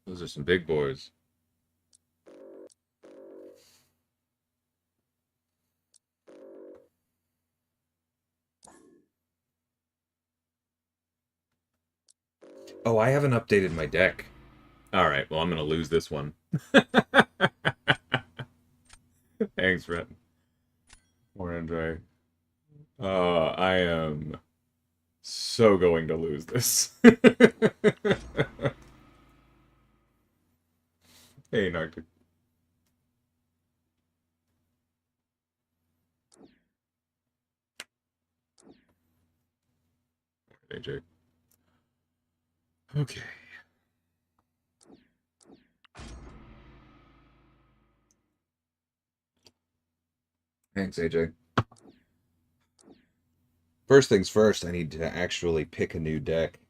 Those are some big boys. Oh, I haven't updated my deck. Alright, well, I'm going to lose this one. Thanks, Brett. More Andre. I am so going to lose this. Hey, Narctic. AJ. Okay. Thanks, AJ. First things first, I need to actually pick a new deck.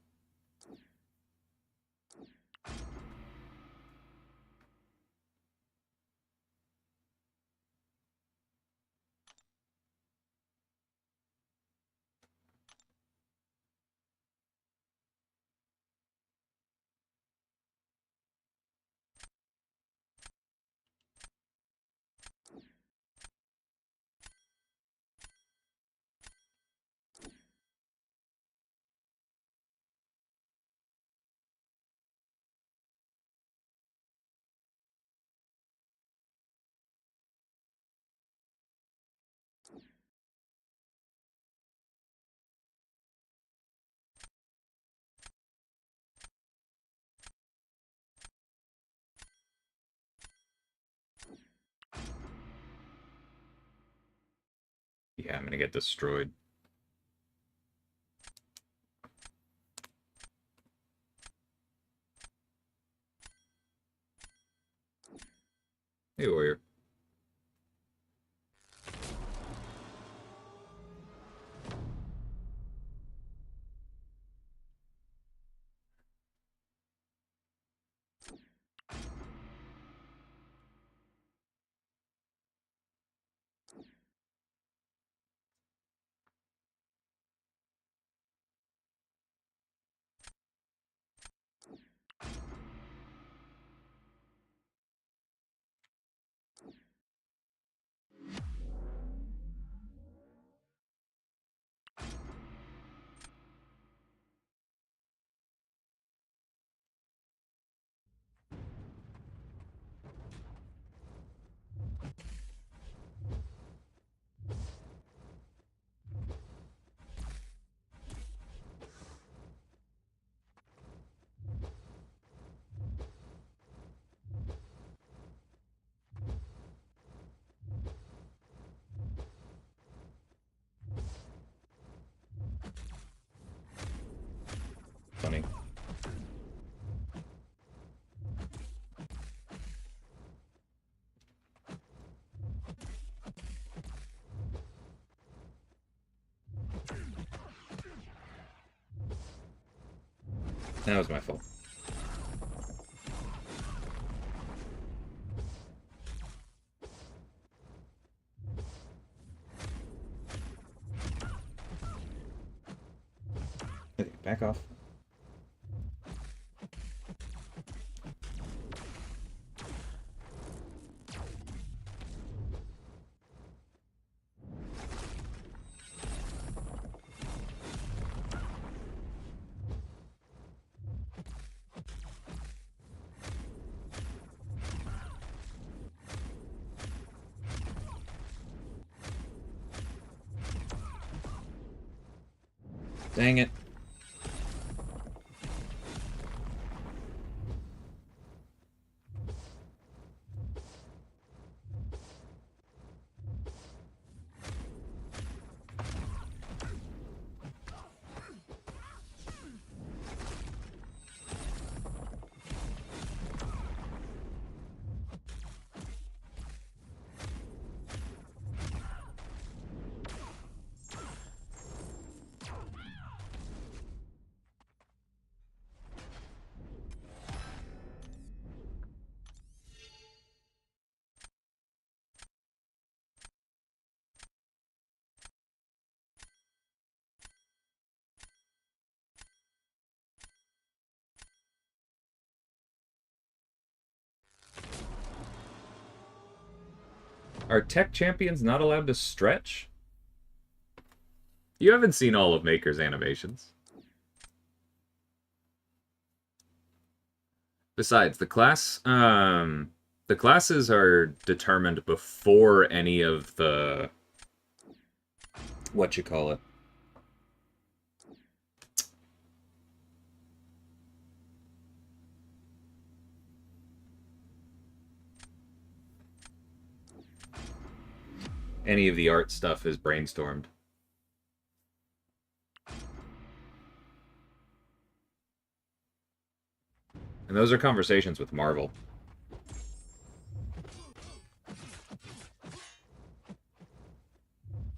Yeah, I'm gonna get destroyed. Hey, Warrior. Funny. That was my fault. Okay, back off. Dang it. Are tech champions not allowed to stretch? You haven't seen all of Maker's animations. Besides, the classes are determined before any of the... whatchamacallit. Any of the art stuff is brainstormed. And those are conversations with Marvel.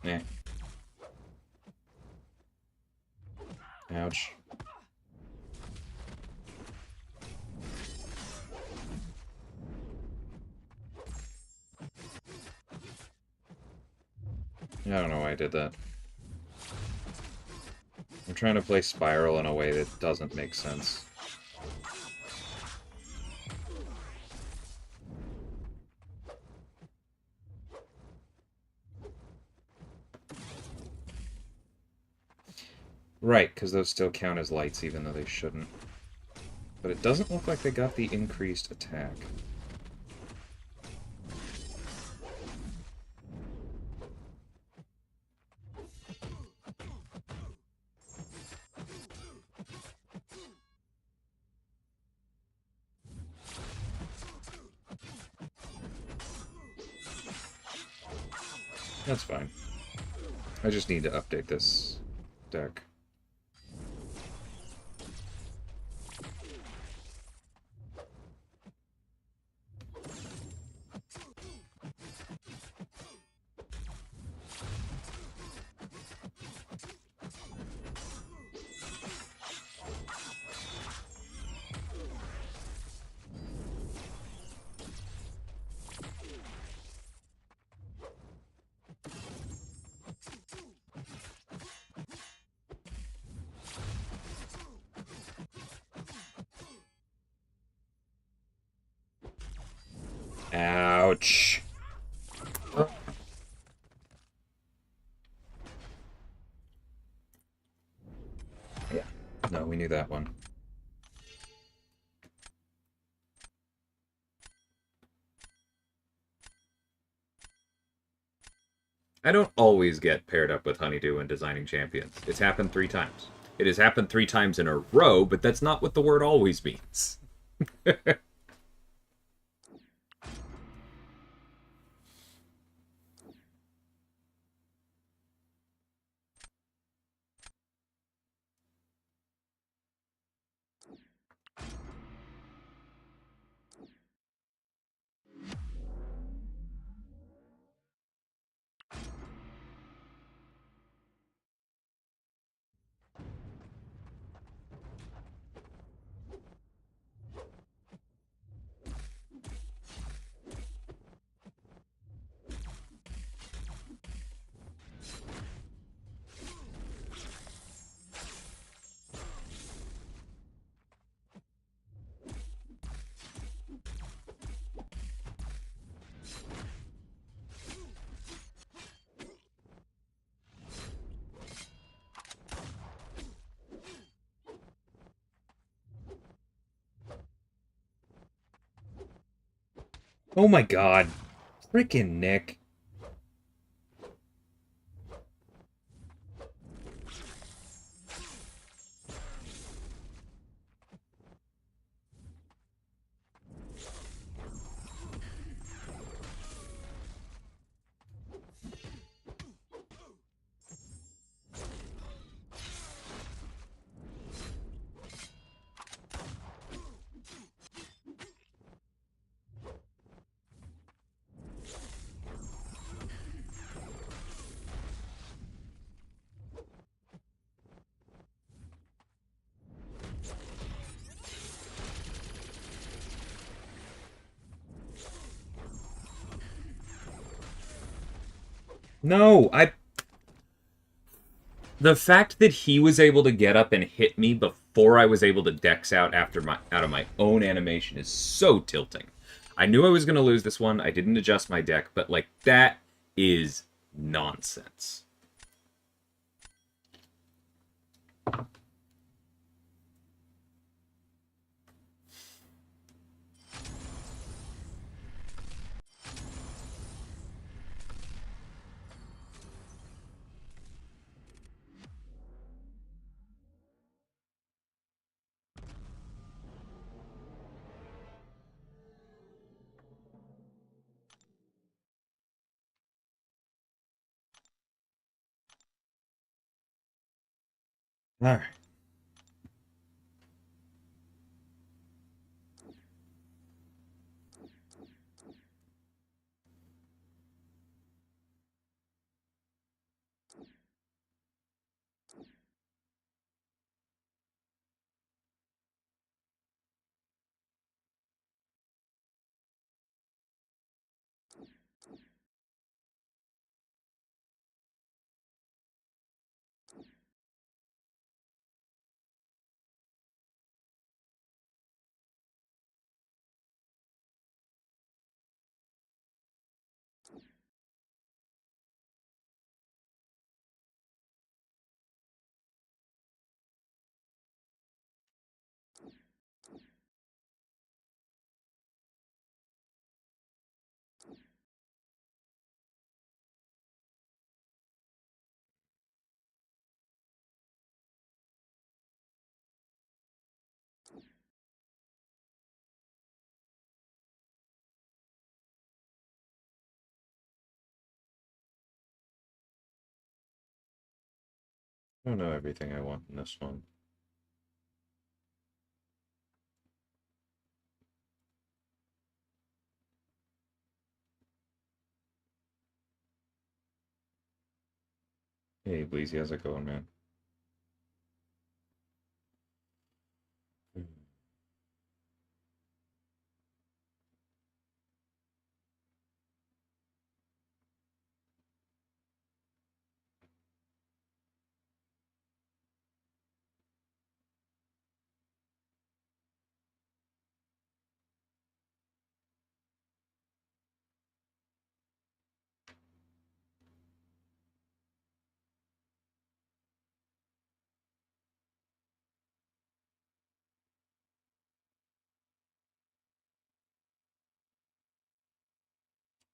Eh. Ouch. I don't know why I did that. I'm trying to play Spiral in a way that doesn't make sense. Right, because those still count as lights even though they shouldn't. But it doesn't look like they got the increased attack. That's fine. I just need to update this deck. Ouch. Yeah. No, we knew that one. I don't always get paired up with Honeydew when designing champions. It's happened 3 times. It has happened 3 times in a row, but that's not what the word always means. Oh my god. Frickin' Nick. No, the fact that he was able to get up and hit me before I was able to dex out out of my own animation is so tilting. I knew I was going to lose this one. I didn't adjust my deck, but, like, that is nonsense. All right. I don't know everything I want in this one. Hey, Bleezy, how's it going, man?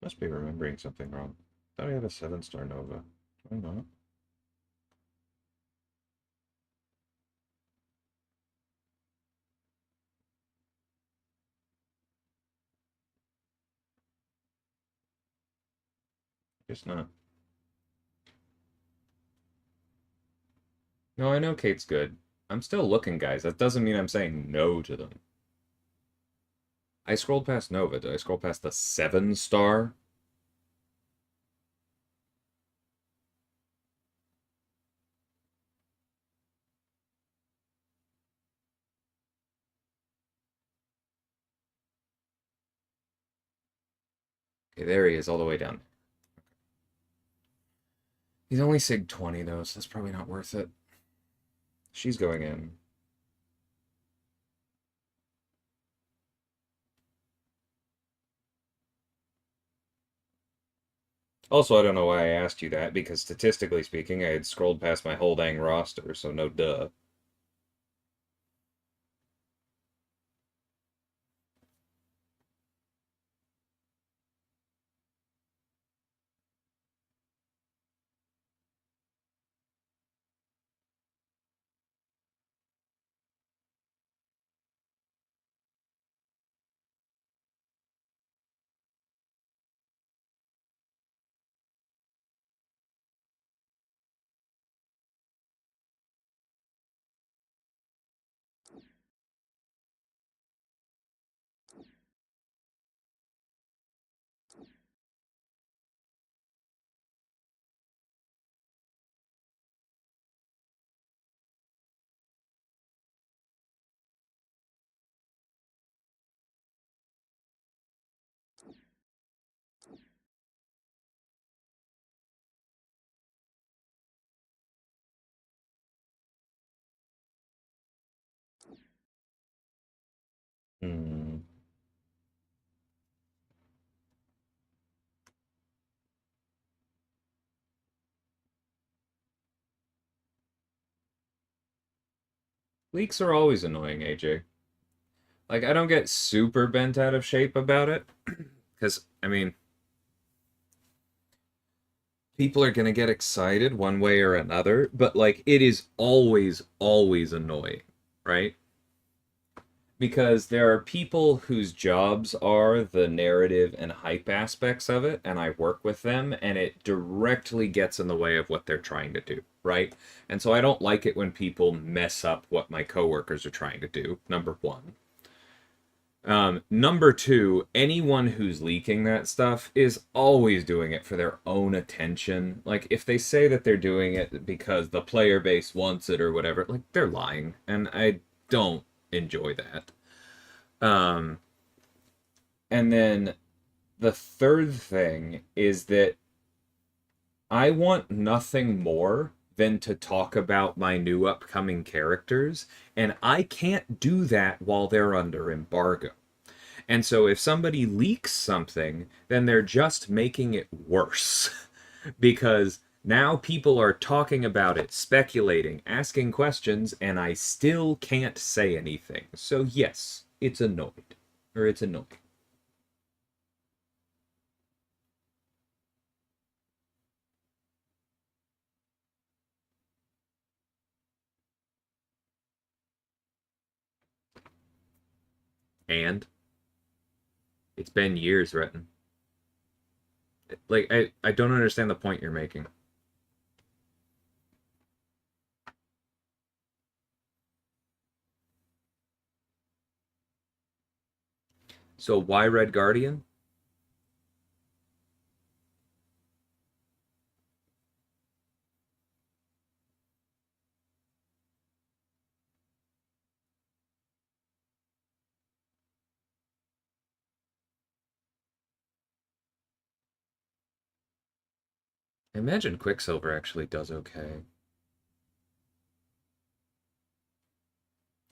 Must be remembering something wrong. Thought I had a 7-star Nova. Do I not? Guess not. No, I know Kate's good. I'm still looking, guys. That doesn't mean I'm saying no to them. I scrolled past Nova. Did I scroll past the 7-star? Okay, there he is, all the way down. He's only SIG 20, though, so that's probably not worth it. She's going in. Also, I don't know why I asked you that, because statistically speaking, I had scrolled past my whole dang roster, so no duh. Hmm. Leaks are always annoying, AJ. Like, I don't get super bent out of shape about it. Because, I mean, people are going to get excited one way or another. But, like, it is always, always annoying, right? Because there are people whose jobs are the narrative and hype aspects of it, and I work with them, and it directly gets in the way of what they're trying to do, right? And so I don't like it when people mess up what my coworkers are trying to do, number one. Number two, anyone who's leaking that stuff is always doing it for their own attention. Like, if they say that they're doing it because the player base wants it or whatever, like, they're lying, and I don't enjoy that. Um, and then the third thing is that I want nothing more than to talk about my new upcoming characters, and I can't do that while they're under embargo. And so if somebody leaks something, then they're just making it worse. Because now people are talking about it, speculating, asking questions, and I still can't say anything. So yes, it's annoyed. Or it's annoying. And it's been years, Retin. Like, I don't understand the point you're making. So why Red Guardian? I imagine Quicksilver actually does okay.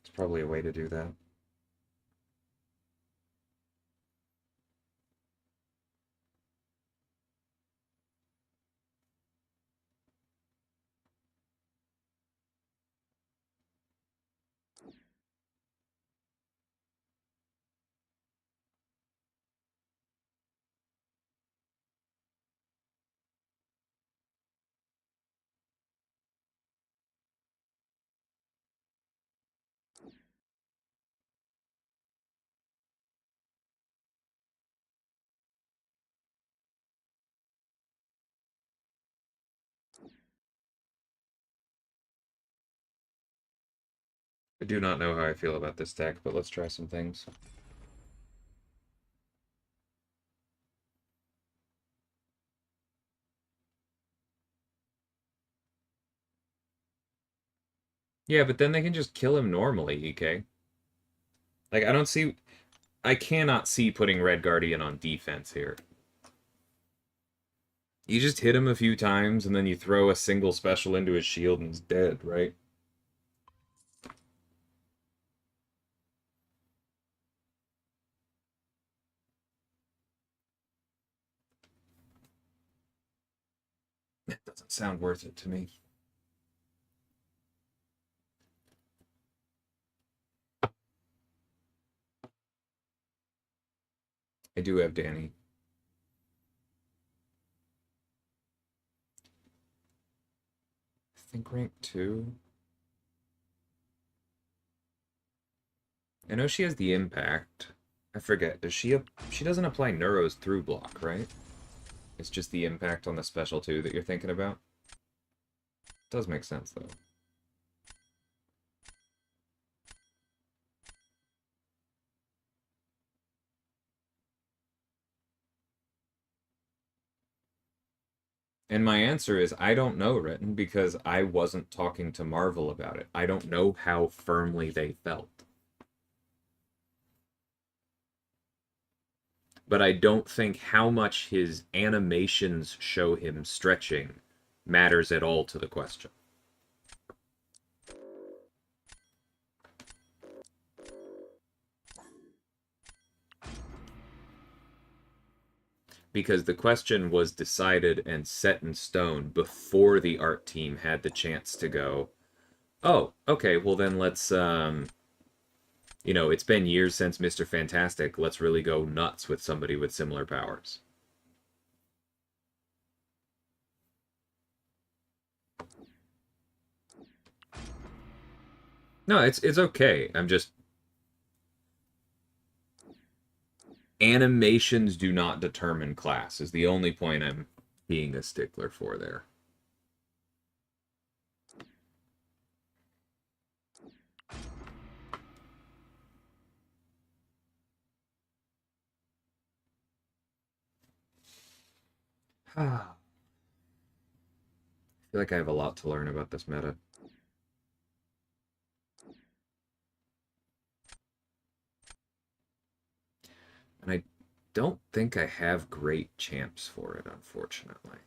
It's probably a way to do that. I do not know how I feel about this deck, but let's try some things. Yeah, but then they can just kill him normally, EK. Like, I cannot see putting Red Guardian on defense here. You just hit him a few times, and then you throw a single special into his shield and he's dead, right? That doesn't sound worth it to me. I do have Danny. I think rank 2. I know she has the impact. I forget. She doesn't apply Neuro's through block, right? It's just the impact on the special 2 that you're thinking about. Does make sense, though. And my answer is I don't know, Written, because I wasn't talking to Marvel about it. I don't know how firmly they felt. But I don't think how much his animations show him stretching matters at all to the question. Because the question was decided and set in stone before the art team had the chance to go, Oh, okay. Well, then let's it's been years since Mr. Fantastic. Let's really go nuts with somebody with similar powers. No, it's okay. I'm just animations do not determine class is the only point I'm being a stickler for there. I feel like I have a lot to learn about this meta. And I don't think I have great champs for it, unfortunately.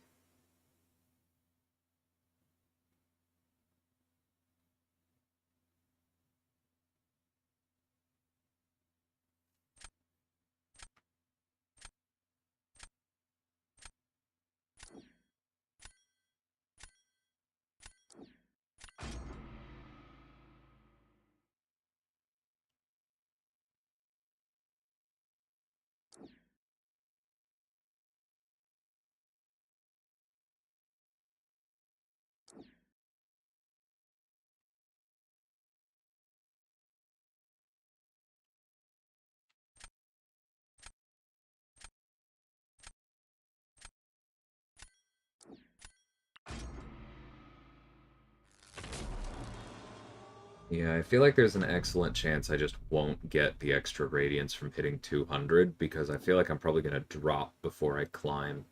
Yeah, I feel like there's an excellent chance I just won't get the extra radiance from hitting 200 because I feel like I'm probably going to drop before I climb.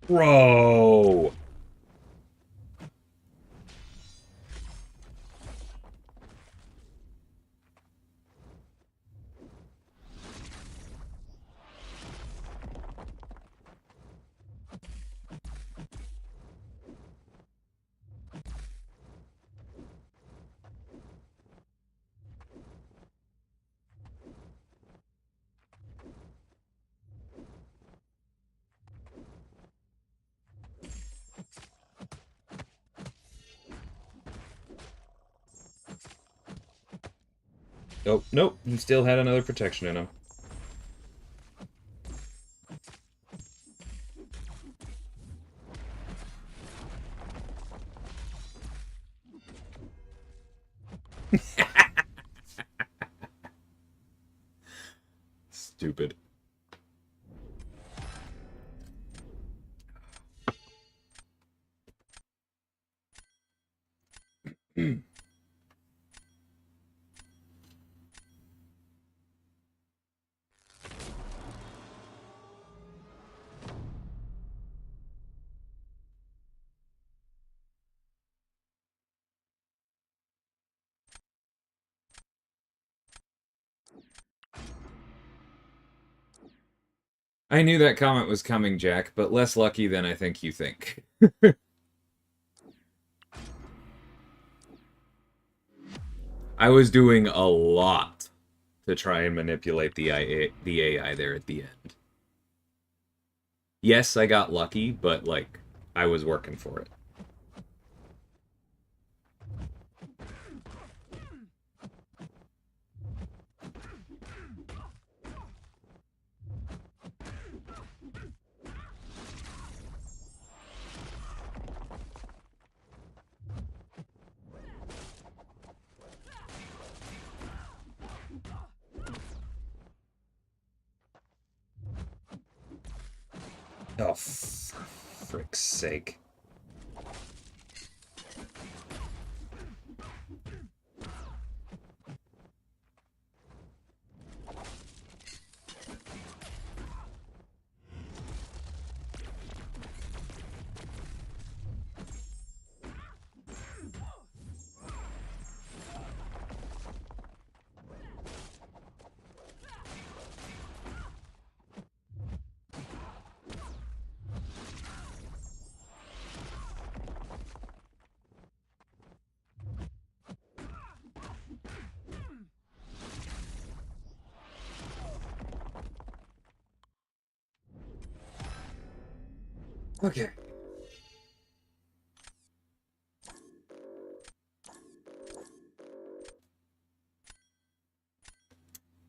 Bro! Oh, nope, he still had another protection in him. Stupid. I knew that comment was coming, Jack, but less lucky than I think you think. I was doing a lot to try and manipulate the AI there at the end. Yes, I got lucky, but, like, I was working for it. Oh, frick's sake. Okay.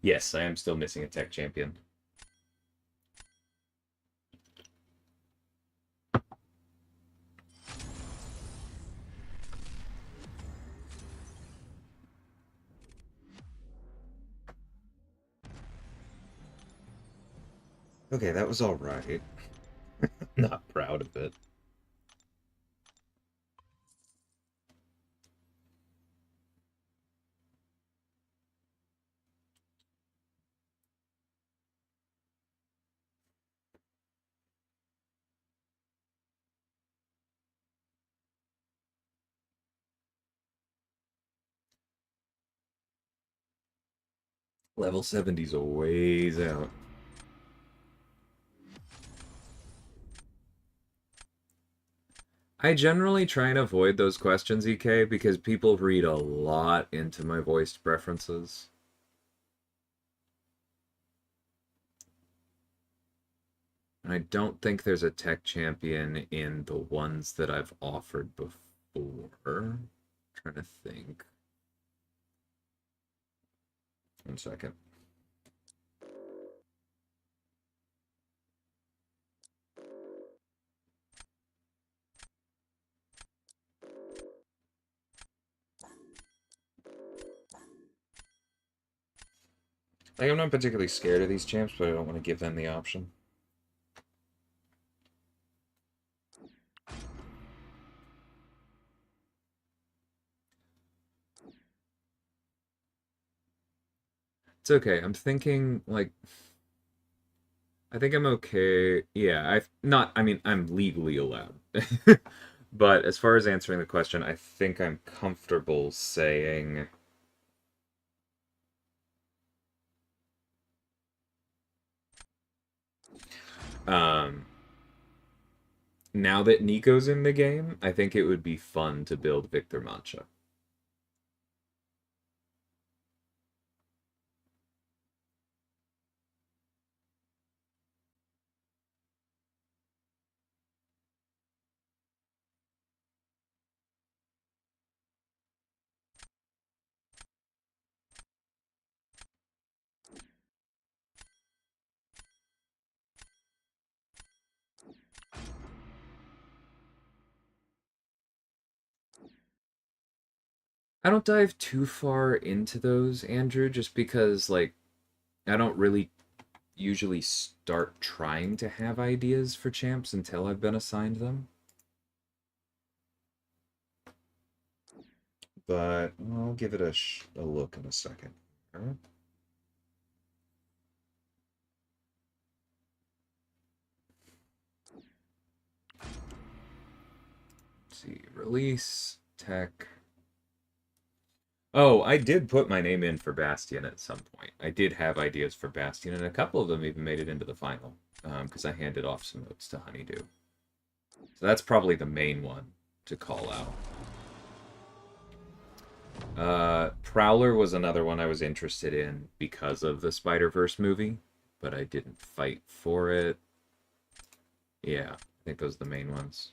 Yes, I am still missing a tech champion. Okay, that was all right. Not proud of it. Level 70's a ways out. I generally try and avoid those questions, EK, because people read a lot into my voiced preferences. And I don't think there's a tech champion in the ones that I've offered before. I'm trying to think. 1 second. Like, I'm not particularly scared of these champs, but I don't want to give them the option. It's okay. I'm thinking, like, I think I'm okay. Yeah, I mean, I'm legally allowed. But as far as answering the question, I think I'm comfortable saying um now that Nico's in the game, I think it would be fun to build Victor Mancha. I don't dive too far into those, Andrew, just because, like, I don't really usually start trying to have ideas for champs until I've been assigned them. But I'll give it a look in a second. Let's see, release, tech. Oh, I did put my name in for Bastion at some point. I did have ideas for Bastion, and a couple of them even made it into the final. because I handed off some notes to Honeydew. So that's probably the main one to call out. Prowler was another one I was interested in because of the Spider-Verse movie, but I didn't fight for it. Yeah, I think those are the main ones.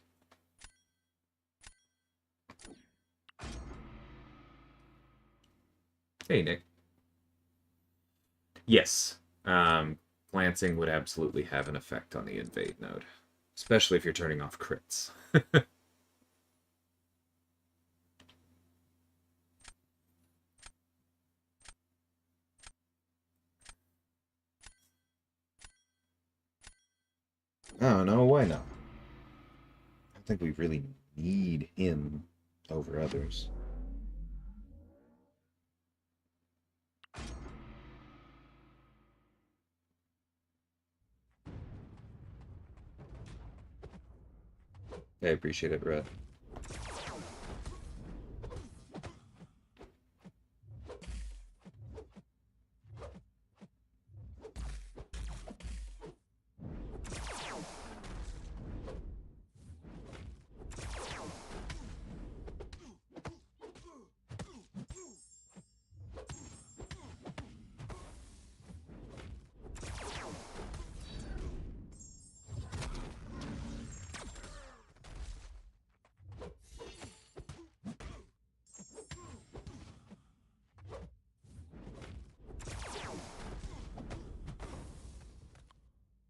Hey, Nick. Yes, glancing would absolutely have an effect on the invade node, especially if you're turning off crits. Oh, no, why not? I don't think we really need him over others. I appreciate it, Brett.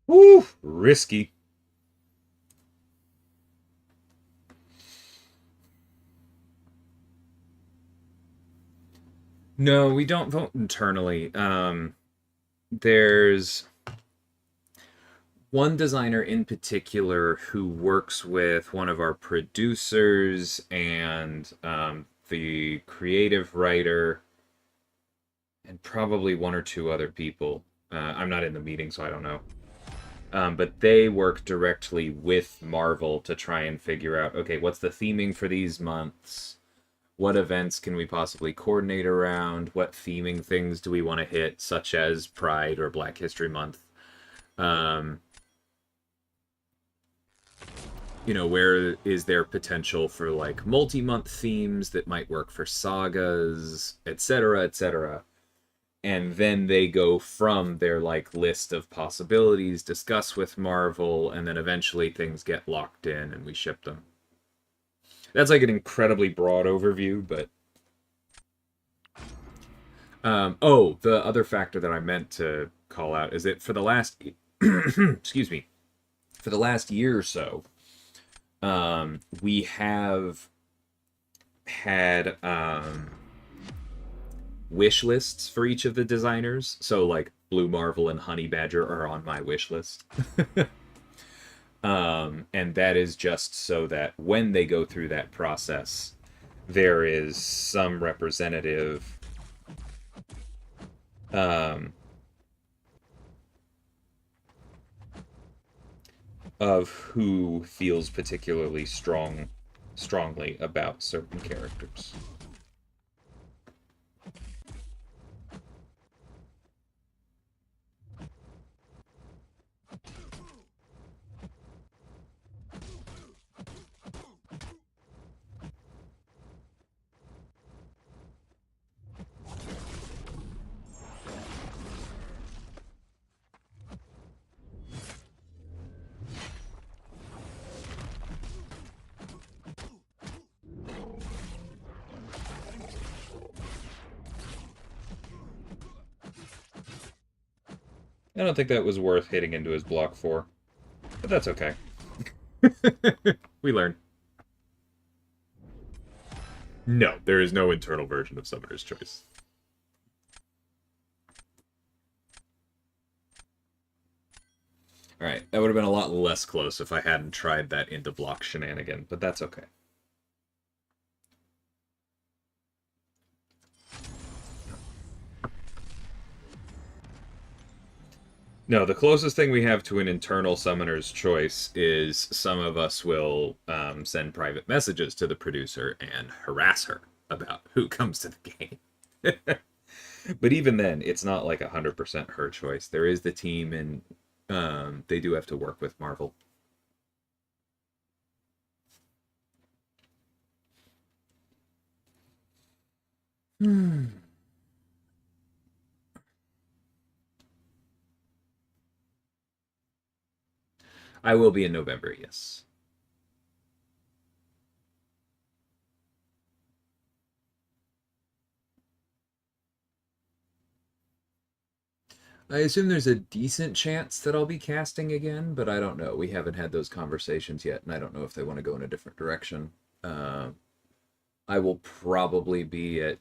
Woo! Risky. No, we don't vote internally. There's one designer in particular who works with one of our producers and the creative writer and probably one or two other people. I'm not in the meeting, so I don't know. But they work directly with Marvel to try and figure out, okay, what's the theming for these months? What events can we possibly coordinate around? What theming things do we want to hit, such as Pride or Black History Month? Where is there potential for like multi-month themes that might work for sagas, etc., etc. And then they go from their like list of possibilities, discuss with Marvel, and then eventually things get locked in and we ship them. That's like an incredibly broad overview, but the other factor that I meant to call out is that for the last excuse me, for the last year or so, we have had wish lists for each of the designers. So like Blue Marvel and Honey Badger are on my wish list. And that is just so that when they go through that process, there is some representative of who feels particularly strongly about certain characters. I don't think that was worth hitting into his block for, but that's okay. We learn. No, there is no internal version of Summoner's Choice. Alright, that would have been a lot less close if I hadn't tried that into block shenanigan, but that's okay. No, the closest thing we have to an internal Summoner's Choice is some of us will send private messages to the producer and harass her about who comes to the game. But even then, it's not like 100% her choice. There is the team in They do have to work with Marvel. I will be in November, yes. I assume there's a decent chance that I'll be casting again, but I don't know. We haven't had those conversations yet, and I don't know if they want to go in a different direction. I will probably be at.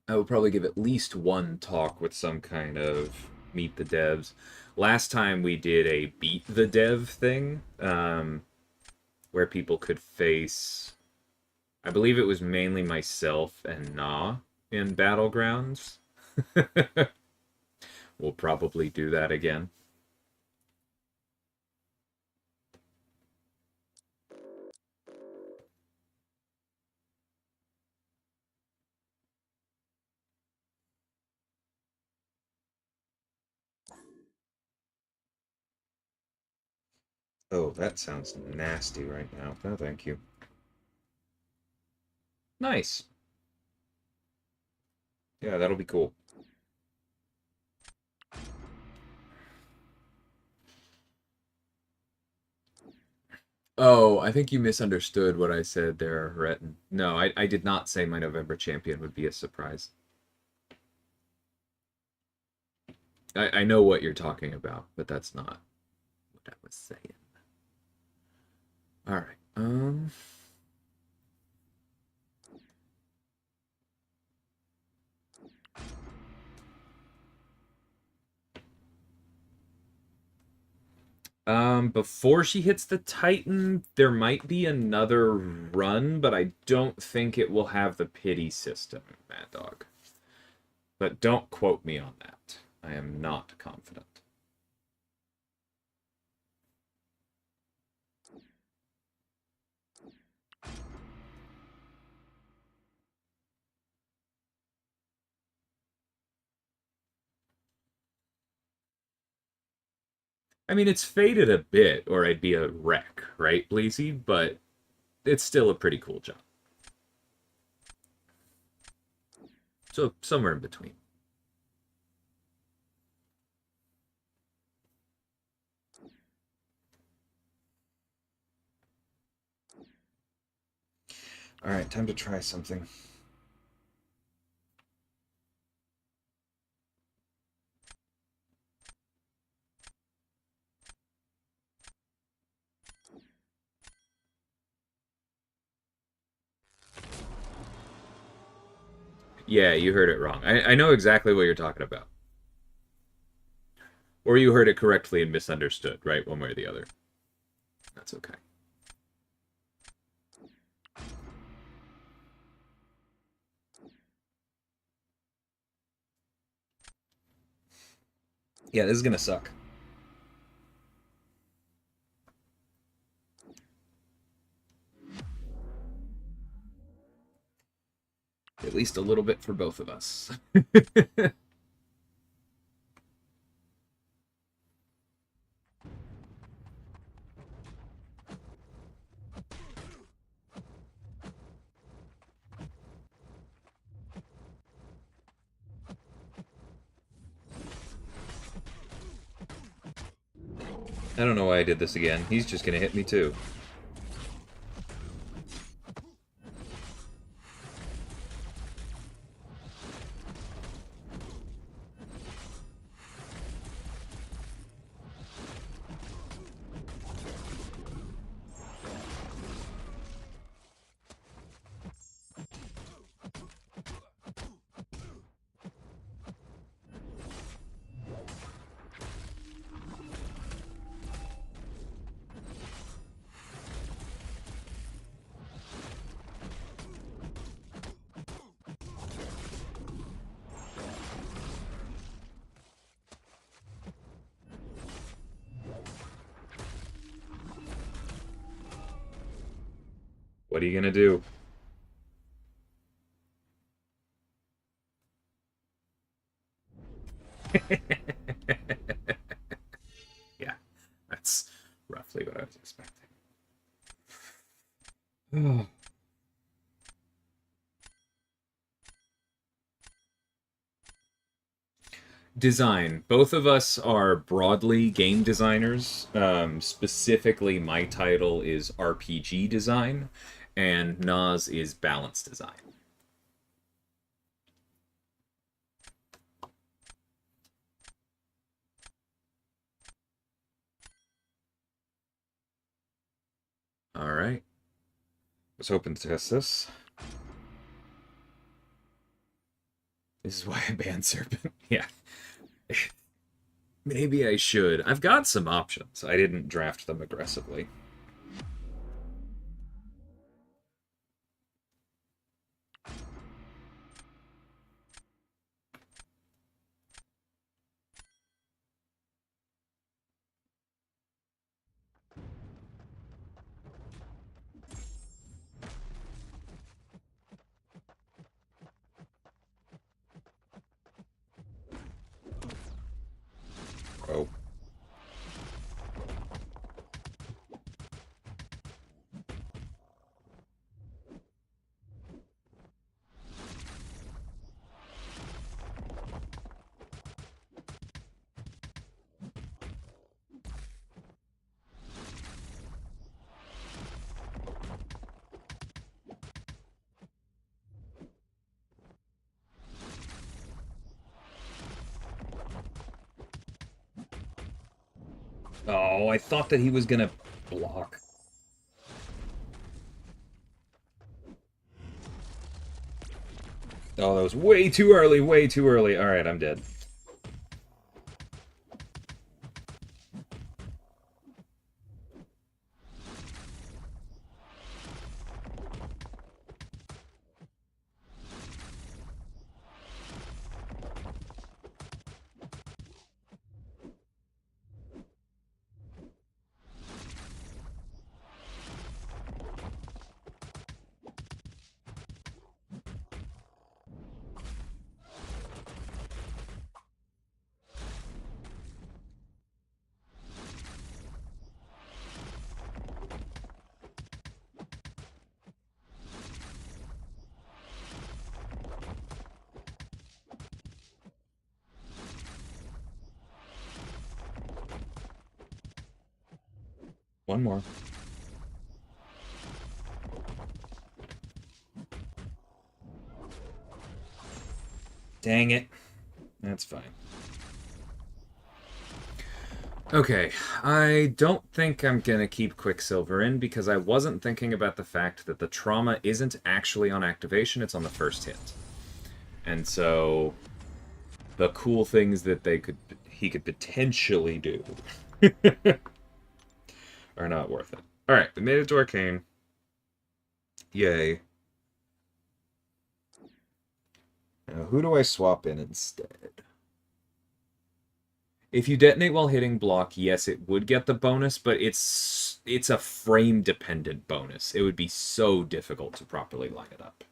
I will probably give at least one talk with some kind of meet the devs. Last time we did a beat the dev thing, where people could face. I believe it was mainly myself and Na in Battlegrounds. We'll probably do that again. Oh, that sounds nasty right now. No, thank you. Nice. Yeah, that'll be cool. Oh, I think you misunderstood what I said there, Retin. No, I did not say my November champion would be a surprise. I know what you're talking about, but that's not what I was saying. All right. Before she hits the Titan, there might be another run, but I don't think it will have the pity system, Mad Dog. But don't quote me on that. I am not confident. I mean, it's faded a bit, or I'd be a wreck, right, Bleezy? But it's still a pretty cool job. So somewhere in between. All right, time to try something. Yeah, you heard it wrong. I know exactly what you're talking about. Or you heard it correctly and misunderstood, right? One way or the other. That's okay. Yeah, this is gonna suck. At least a little bit for both of us. I don't know why I did this again. He's just gonna hit me too. What are you gonna do? Design. Both of us are broadly game designers. Specifically, my title is RPG design, and Nas is balance design. All right. Was hoping to test this. This is why I banned Serpent. Yeah. Maybe I should. I've got some options. I didn't draft them aggressively. Oh. Oh, I thought that he was gonna block. Oh, that was way too early, way too early. Alright, I'm dead. One more. Dang it. That's fine. Okay, I don't think I'm gonna keep Quicksilver in because I wasn't thinking about the fact that the trauma isn't actually on activation, it's on the first hit. And so the cool things that he could potentially do are not worth it. Alright, we made it to Arcane. Yay. Now, who do I swap in instead? If you detonate while hitting block, yes, it would get the bonus, but it's a frame dependent bonus. It would be so difficult to properly line it up.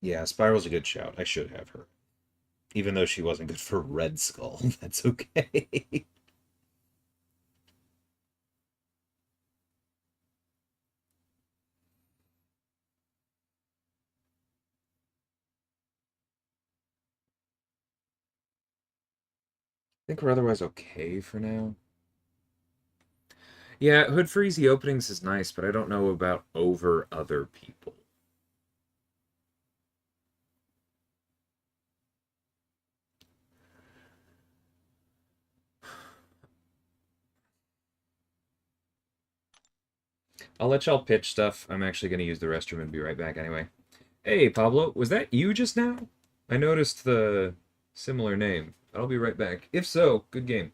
Yeah, Spiral's a good shout. I should have her. Even though she wasn't good for Red Skull, that's okay. I think we're otherwise okay for now. Yeah, Hood for easy openings is nice, but I don't know about over other people. I'll let y'all pitch stuff. I'm actually going to use the restroom and be right back anyway. Hey, Pablo, was that you just now? I noticed the similar name. I'll be right back. If so, good game.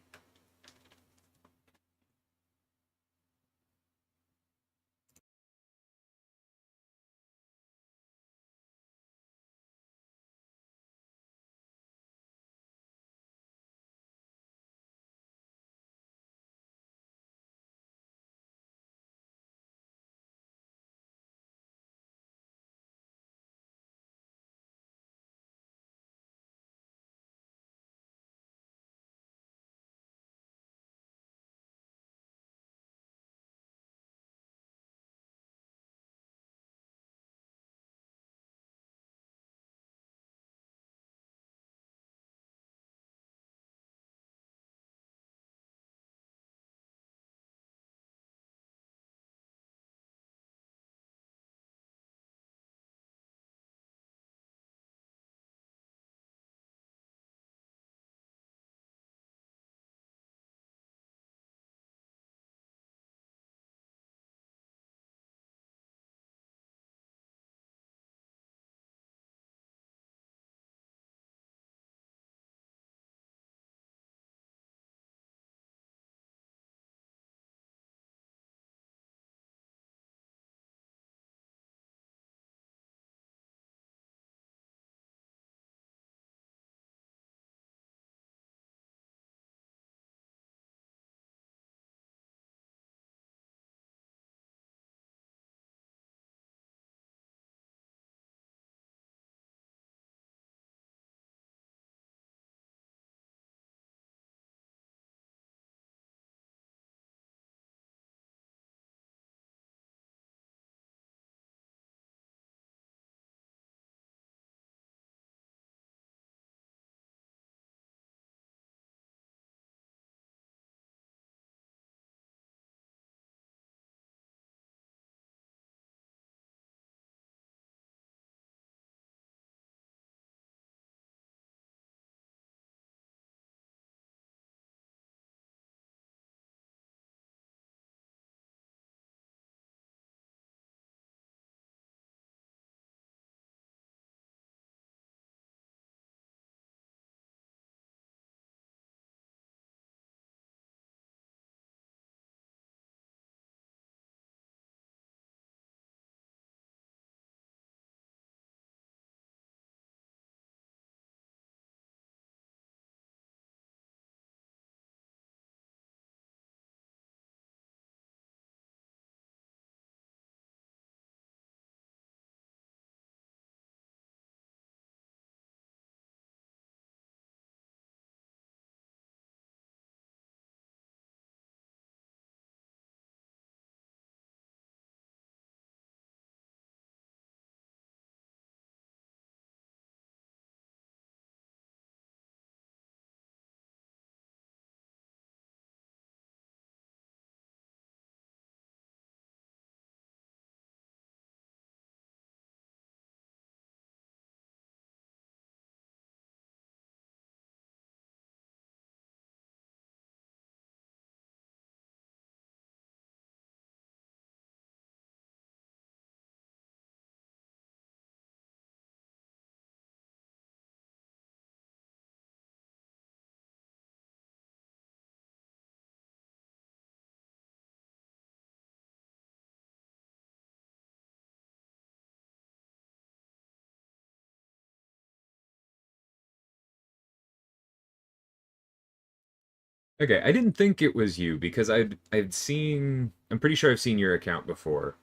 Okay, I didn't think it was you because I'd seen. I'm pretty sure I've seen your account before.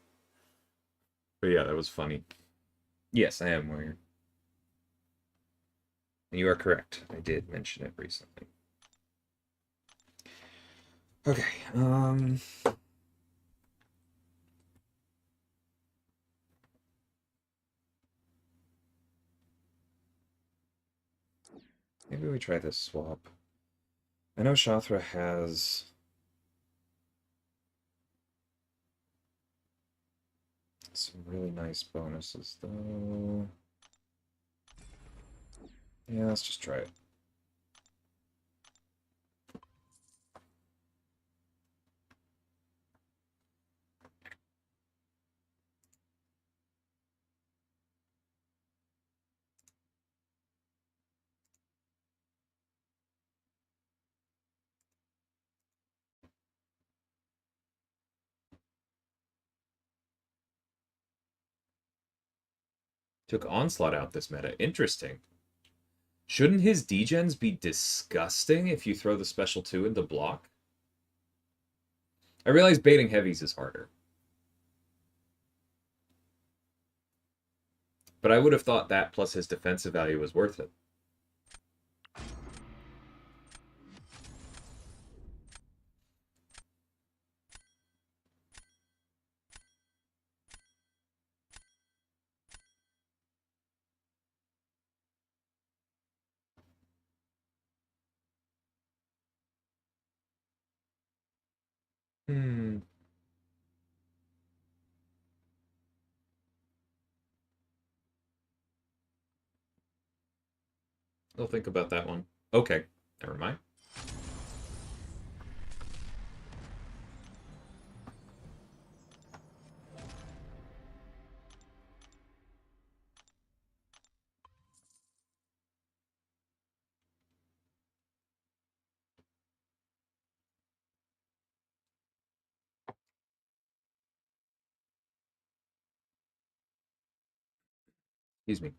But yeah, that was funny. Yes, I am Warrior. And you are correct. I did mention it recently. Okay. Maybe we try this swap. I know Shathra has some really nice bonuses, though. Yeah, let's just try it. Took Onslaught out this meta. Interesting. Shouldn't his degens be disgusting if you throw the special 2 into block? I realize baiting heavies is harder. But I would have thought that plus his defensive value was worth it. Hmm. I'll think about that one. Okay. Never mind. Excuse me.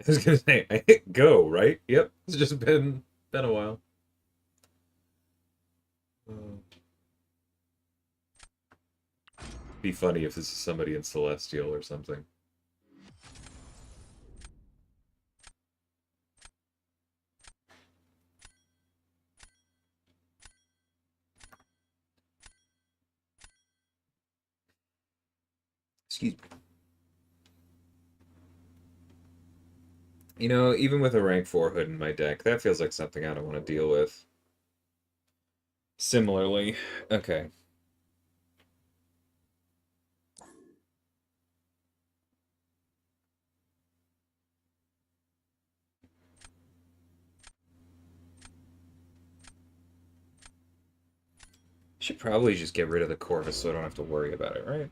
I was gonna say I hit go, right? Yep. It's just been a while. Uh, be funny if this is somebody in Celestial or something. Excuse me. You know, even with a rank 4 hood in my deck, that feels like something I don't want to deal with. Similarly, okay. Should probably just get rid of the Corvus so I don't have to worry about it, right?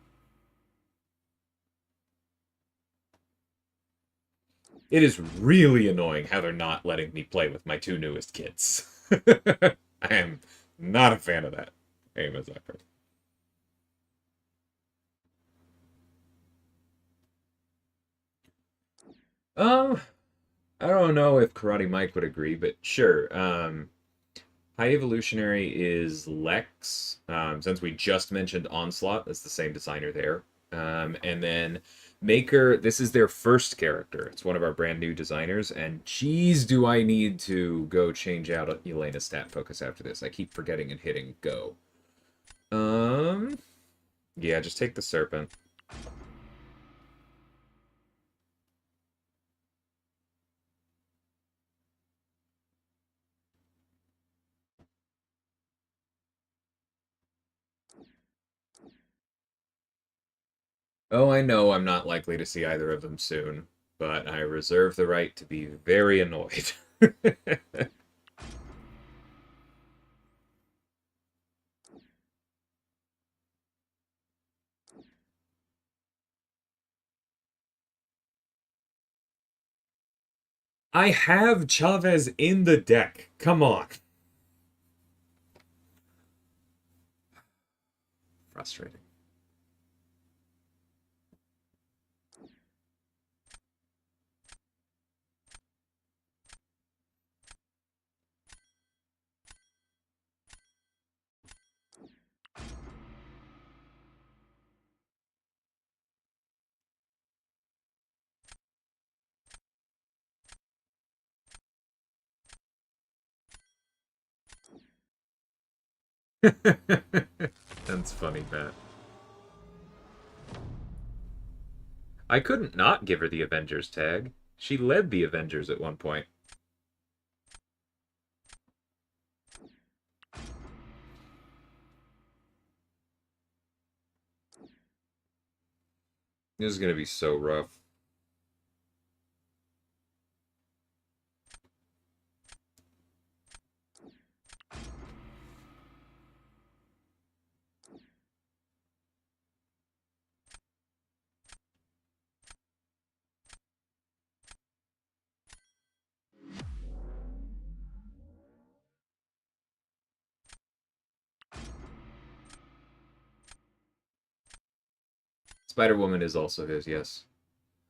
It is really annoying how they're not letting me play with my 2 newest kids. I am not a fan of that. Aim as effort. Um, I don't know if Karate Mike would agree, but sure. High Evolutionary is Lex. Since we just mentioned Onslaught, that's the same designer there. And then Maker, this is their first character. It's one of our brand new designers, and geez, do I need to go change out Elena's stat focus after this. I keep forgetting and hitting go. Um, yeah, just take the Serpent. Oh, I know I'm not likely to see either of them soon, but I reserve the right to be very annoyed. I have Chavez in the deck. Come on. Frustrating. That's funny, Matt. I couldn't not give her the Avengers tag. She led the Avengers at one point. This is gonna be so rough. Spider-Woman is also his, yes.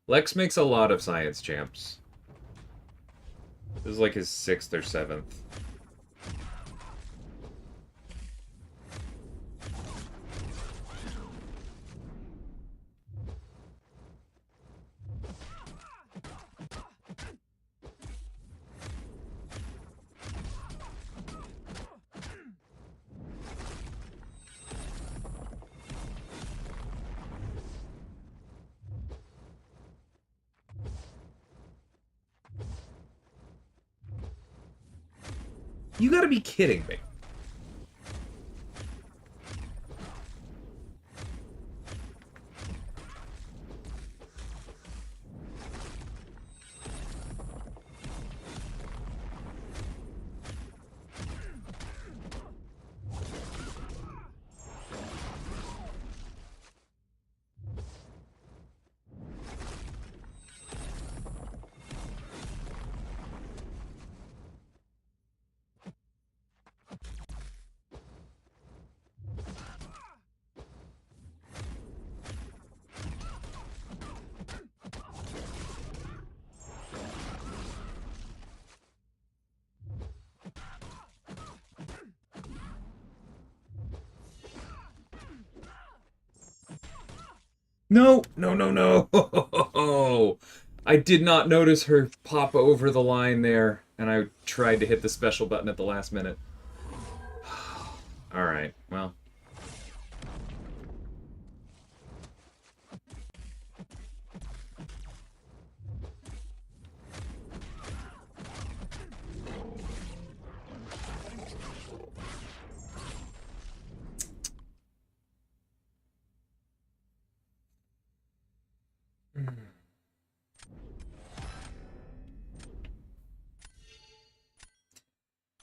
Lex makes a lot of science champs. This is like his 6th or 7th. You gotta be kidding me. No, no, no, no. I did not notice her pop over the line there, and I tried to hit the special button at the last minute. Alright, well.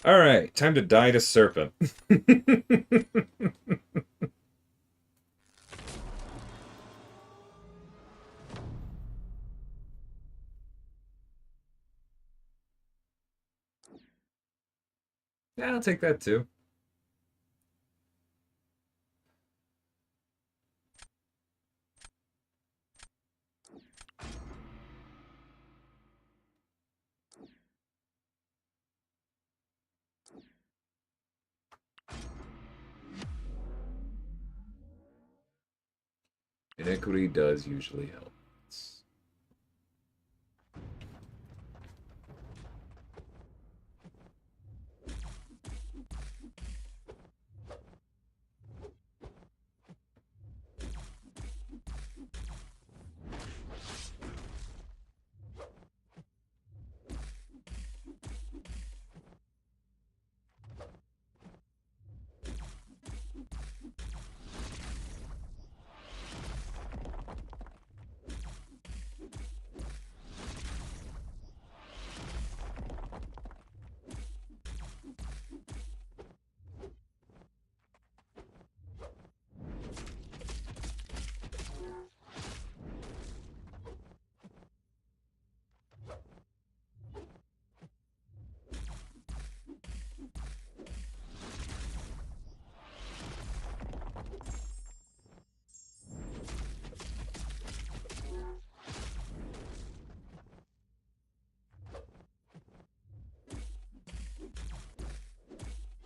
Alright, time to die to Serpent. Yeah, I'll take that too. Iniquity does usually help.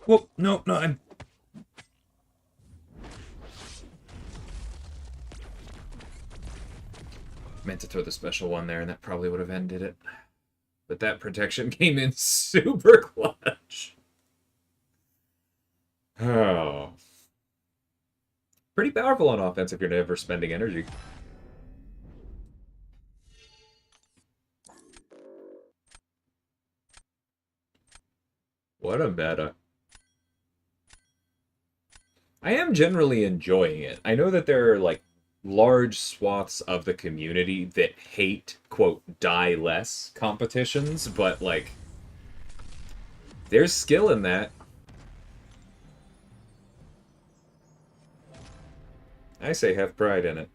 Whoa, no, no, I meant to throw the special one there, and that probably would have ended it. But that protection came in super clutch. Oh. Pretty powerful on offense if you're never spending energy. What a meta. I am generally enjoying it. I know that there are, like, large swaths of the community that hate, quote, die less competitions, but, like, there's skill in that. I say have pride in it.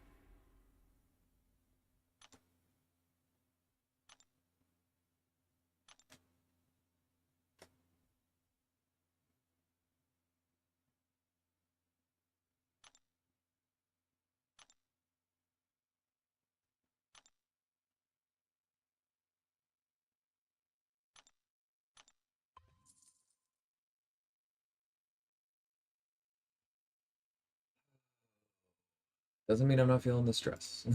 Doesn't mean I'm not feeling the stress.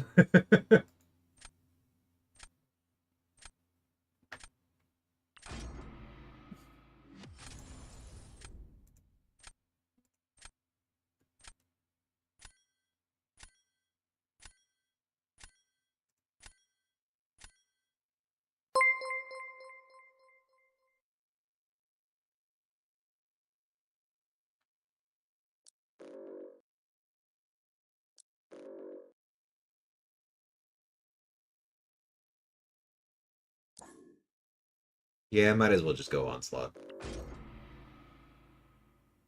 Yeah, might as well just go Onslaught.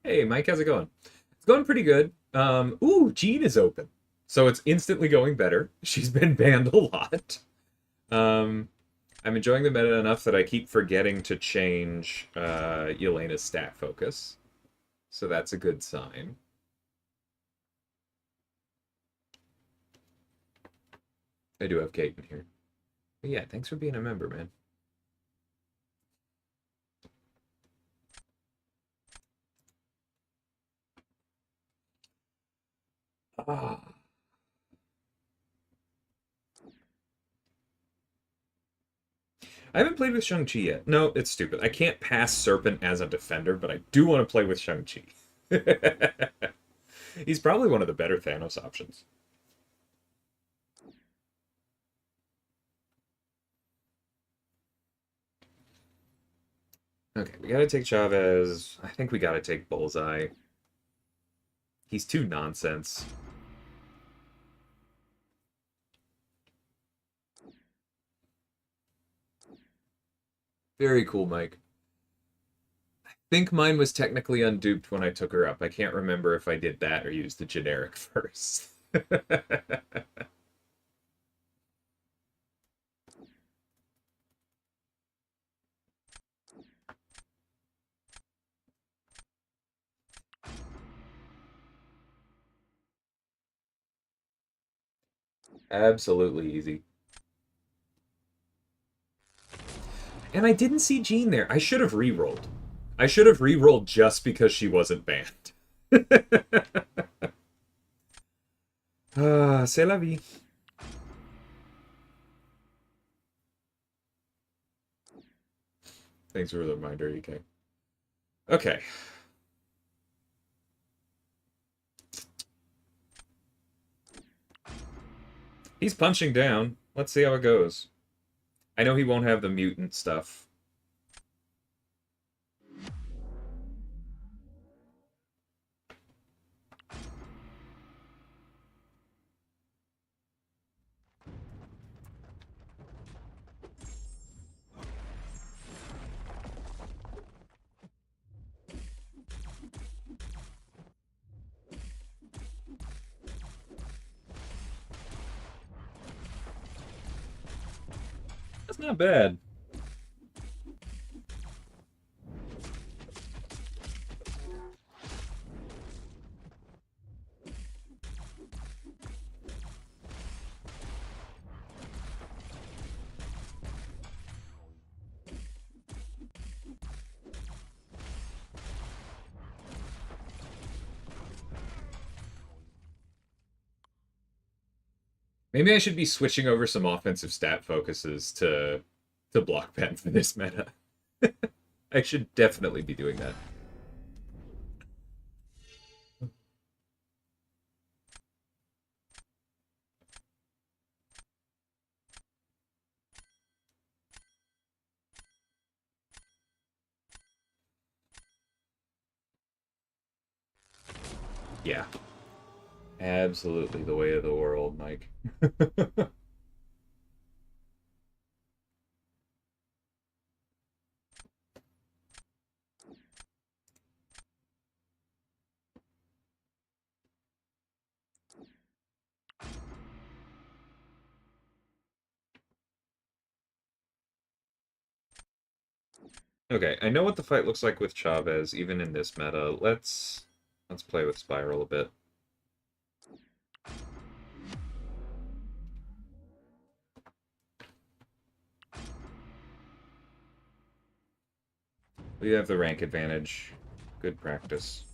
Hey, Mike, how's it going? It's going pretty good. Ooh, Jean is open. So it's instantly going better. She's been banned a lot. Um, I'm enjoying the meta enough that I keep forgetting to change Yelena's stat focus. So that's a good sign. I do have Kate in here. But yeah, thanks for being a member, man. Ah. I haven't played with Shang-Chi yet. No, it's stupid. I can't pass Serpent as a defender, but I do want to play with Shang-Chi. He's probably one of the better Thanos options. Okay, we gotta take Chavez. I think we gotta take Bullseye. He's too nonsense. Very cool, Mike. I think mine was technically unduped when I took her up. I can't remember if I did that or used the generic first. Absolutely easy. And I didn't see Jean there. I should have re-rolled. I should have re-rolled just because she wasn't banned. Ah, c'est la vie. Thanks for the reminder, EK. Okay. He's punching down. Let's see how it goes. I know he won't have the mutant stuff. That's not bad. Maybe I should be switching over some offensive stat focuses to block pen for this meta. I should definitely be doing that. Yeah, absolutely the way of the world, Mike. Okay, I know what the fight looks like with Chavez, even in this meta. Let's play with Spiral a bit. We have the rank advantage. Good practice.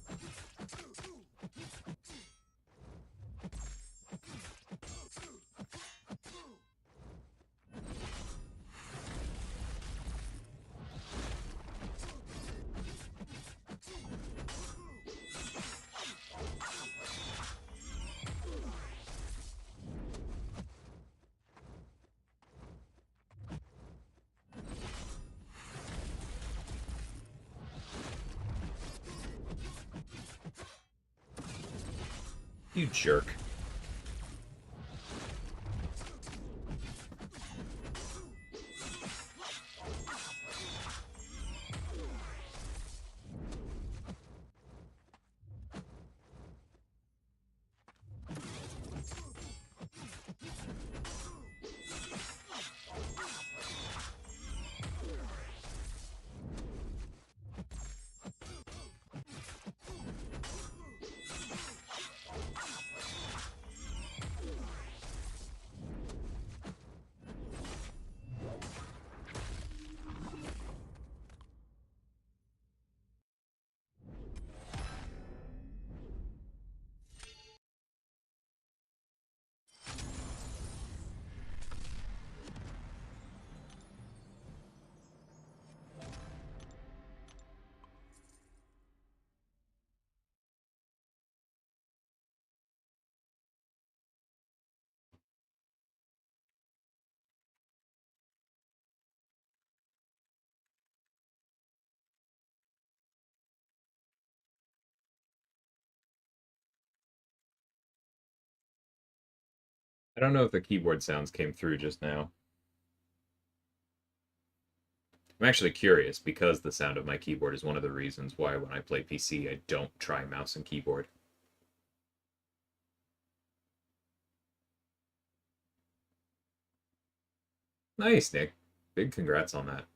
You jerk. I don't know if the keyboard sounds came through just now. I'm actually curious because the sound of my keyboard is one of the reasons why when I play PC I don't try mouse and keyboard. Nice, Nick. Big congrats on that.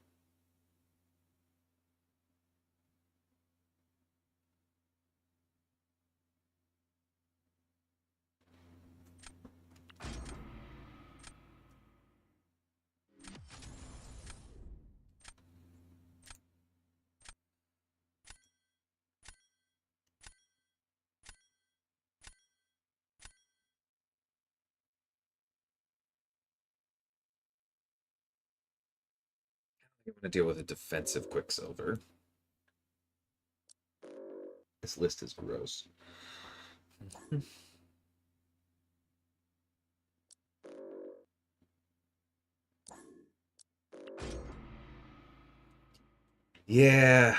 I'm gonna deal with a defensive Quicksilver. This list is gross. Yeah,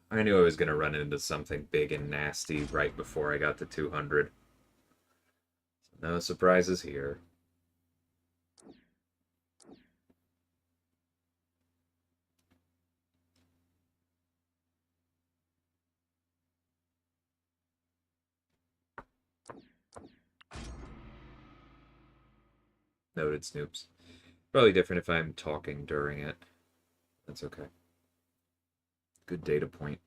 I knew I was gonna run into something big and nasty right before I got to 200. No surprises here. Noted, Snoops. Probably different if I'm talking during it. That's okay. Good data point.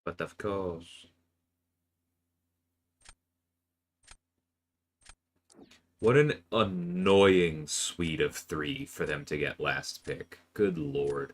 But of course. What an annoying suite of 3 for them to get last pick. Good lord.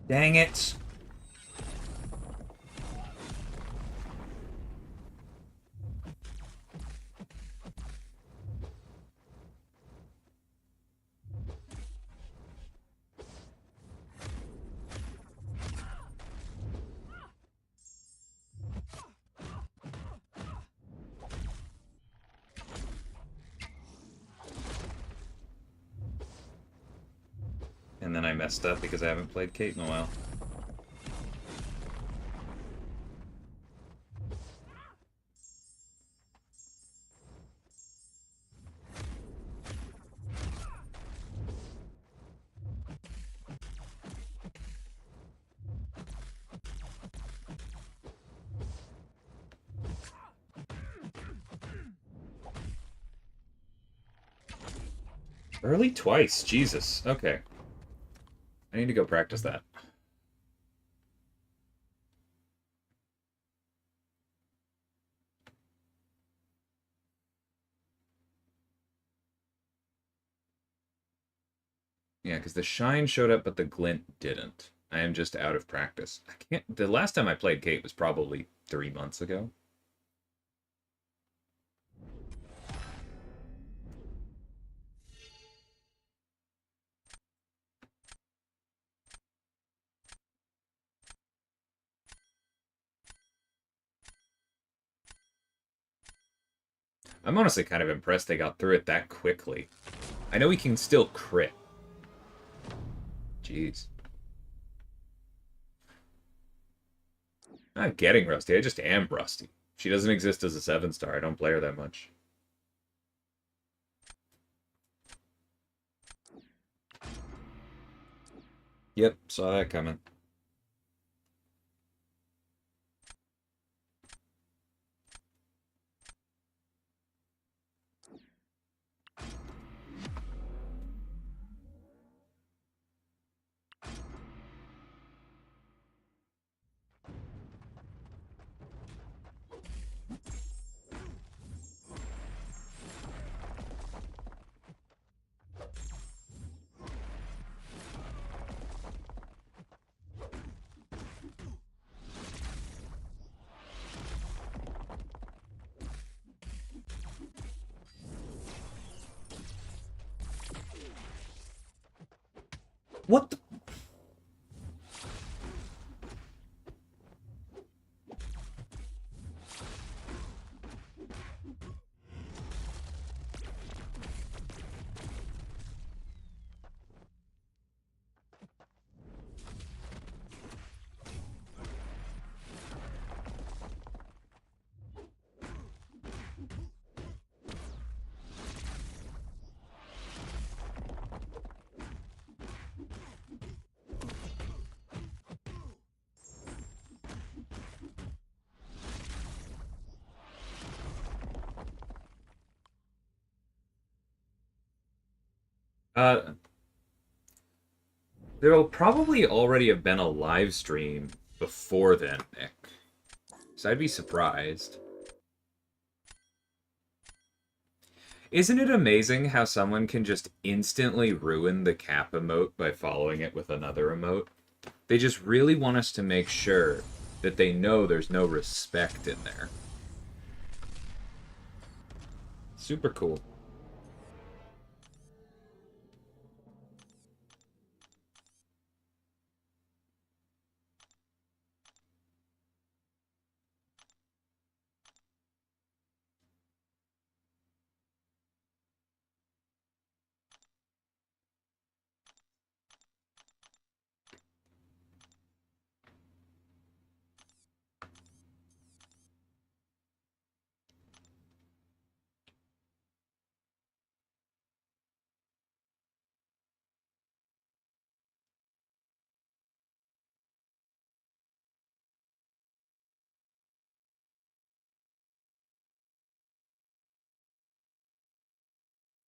Dang it. And then I messed up because I haven't played Kate in a while. Early twice, Jesus. Okay. I need to go practice that. Yeah, because the shine showed up, but the glint didn't. I am just out of practice. I can't. The last time I played Kate was probably 3 months ago. I'm honestly kind of impressed they got through it that quickly. I know he can still crit. Jeez. I'm not getting rusty. I just am rusty. She doesn't exist as a 7-star. I don't play her that much. Yep, saw that coming. What the? Uh, There'll probably already have been a live stream before then, Nick. So I'd be surprised. Isn't it amazing how someone can just instantly ruin the cap emote by following it with another emote? They just really want us to make sure that they know there's no respect in there. Super cool.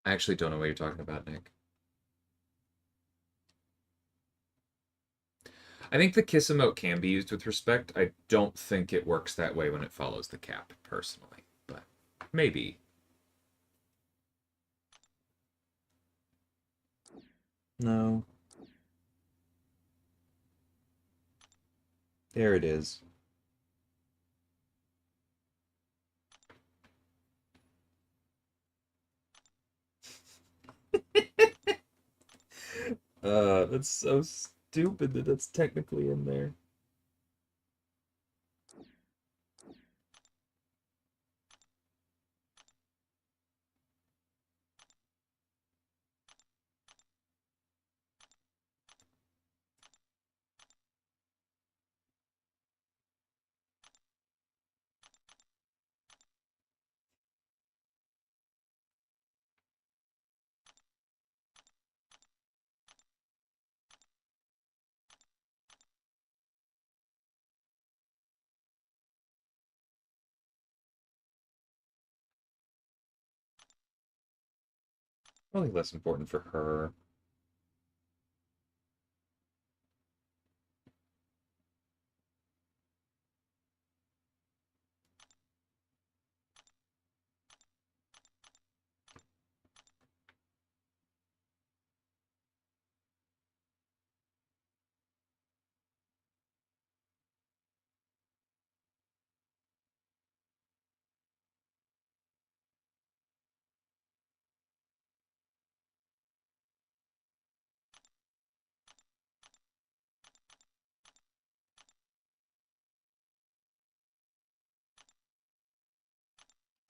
I actually don't know what you're talking about, Nick. I think the kiss emote can be used with respect. I don't think it works that way when it follows the cap, personally. But maybe. No. There it is. That's so stupid that that's technically in there. Probably less important for her.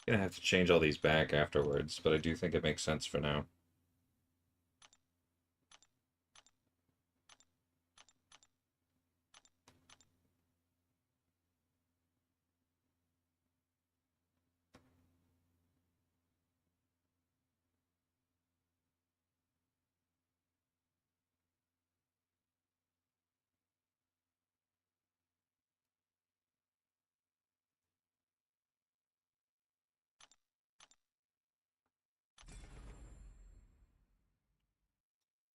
Gonna have to change all these back afterwards, but I do think it makes sense for now.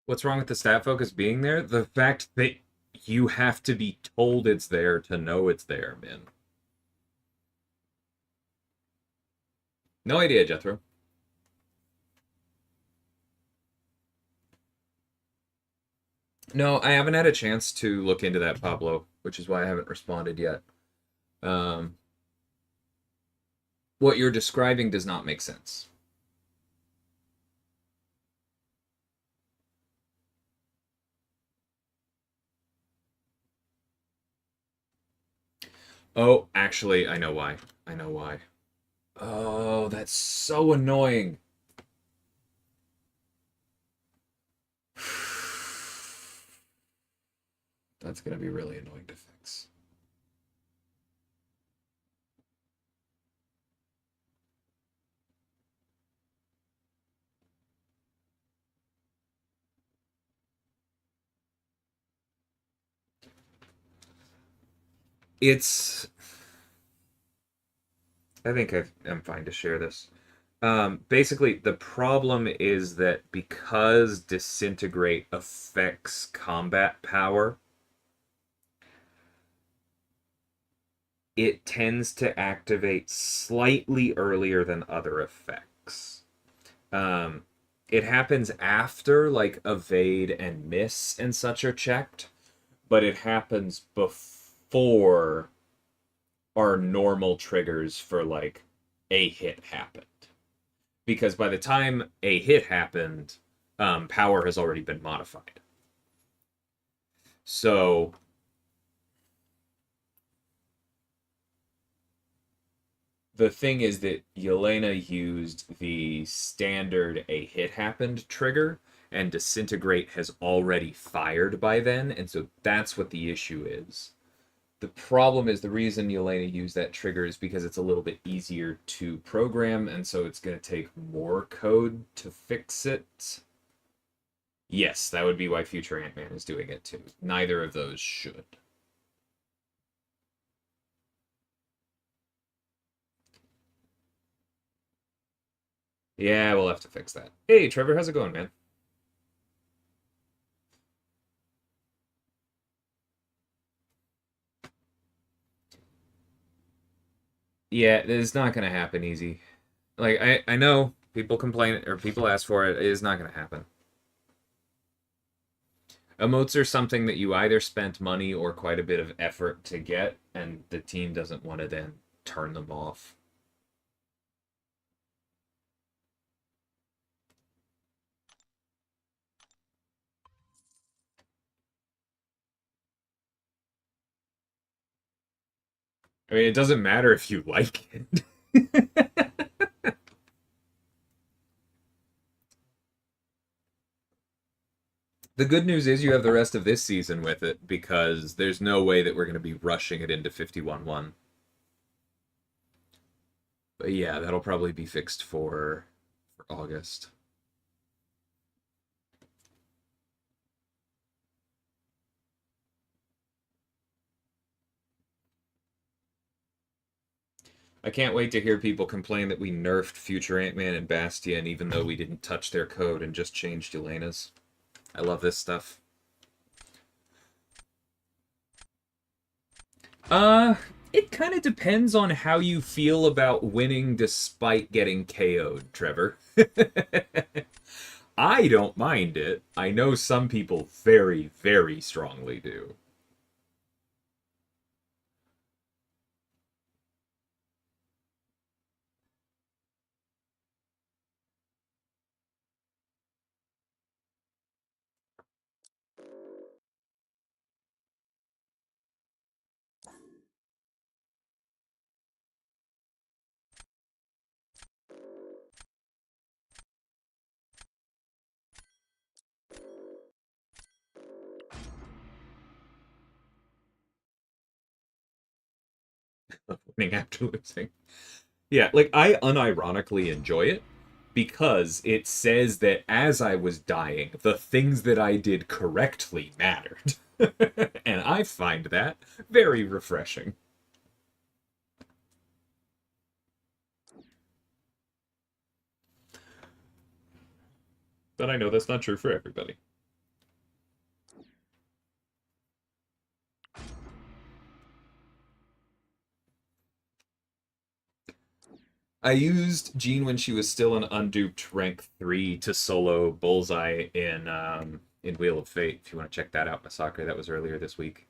What's wrong with the stat focus being there? The fact that you have to be told it's there to know it's there, man. No idea, Jethro. No, I haven't had a chance to look into that, Pablo, which is why I haven't responded yet. Um, what you're describing does not make sense. Oh, actually, I know why. I know why. Oh, that's so annoying. That's gonna be really annoying to fix. It's. I think I'm fine to share this. Basically, the problem is that because disintegrate affects combat power, it tends to activate slightly earlier than other effects. Um, it happens after like evade and miss and such are checked, but it happens before our normal triggers for like a hit happened. Because by the time a hit happened, power has already been modified. So the thing is that Yelena used the standard a hit happened trigger, and disintegrate has already fired by then, and so that's what the issue is. The problem is the reason Yelena used that trigger is because it's a little bit easier to program, and so it's going to take more code to fix it. Yes, that would be why Future Ant-Man is doing it too. Neither of those should. Yeah, we'll have to fix that. Hey, Trevor, how's it going, man? Yeah, it's not gonna happen easy. Like I know people complain or people ask for it. It is not gonna happen. Emotes are something that you either spent money or quite a bit of effort to get, and the team doesn't want to then turn them off. I mean, it doesn't matter if you like it. The good news is you have the rest of this season with it because there's no way that we're going to be rushing it into 51-1. But yeah, that'll probably be fixed for August. I can't wait to hear people complain that we nerfed Future Ant-Man and Bastion even though we didn't touch their code and just changed Elena's. I love this stuff. It kind of depends on how you feel about winning despite getting KO'd, Trevor. I don't mind it. I know some people very, very strongly do. Winning after losing. Yeah, like I unironically enjoy it because it says that as I was dying, the things that I did correctly mattered. And I find that very refreshing. But I know that's not true for everybody. I used Jean when she was still an unduped rank 3 to solo Bullseye in Wheel of Fate. If you want to check that out, Masakura, that was earlier this week.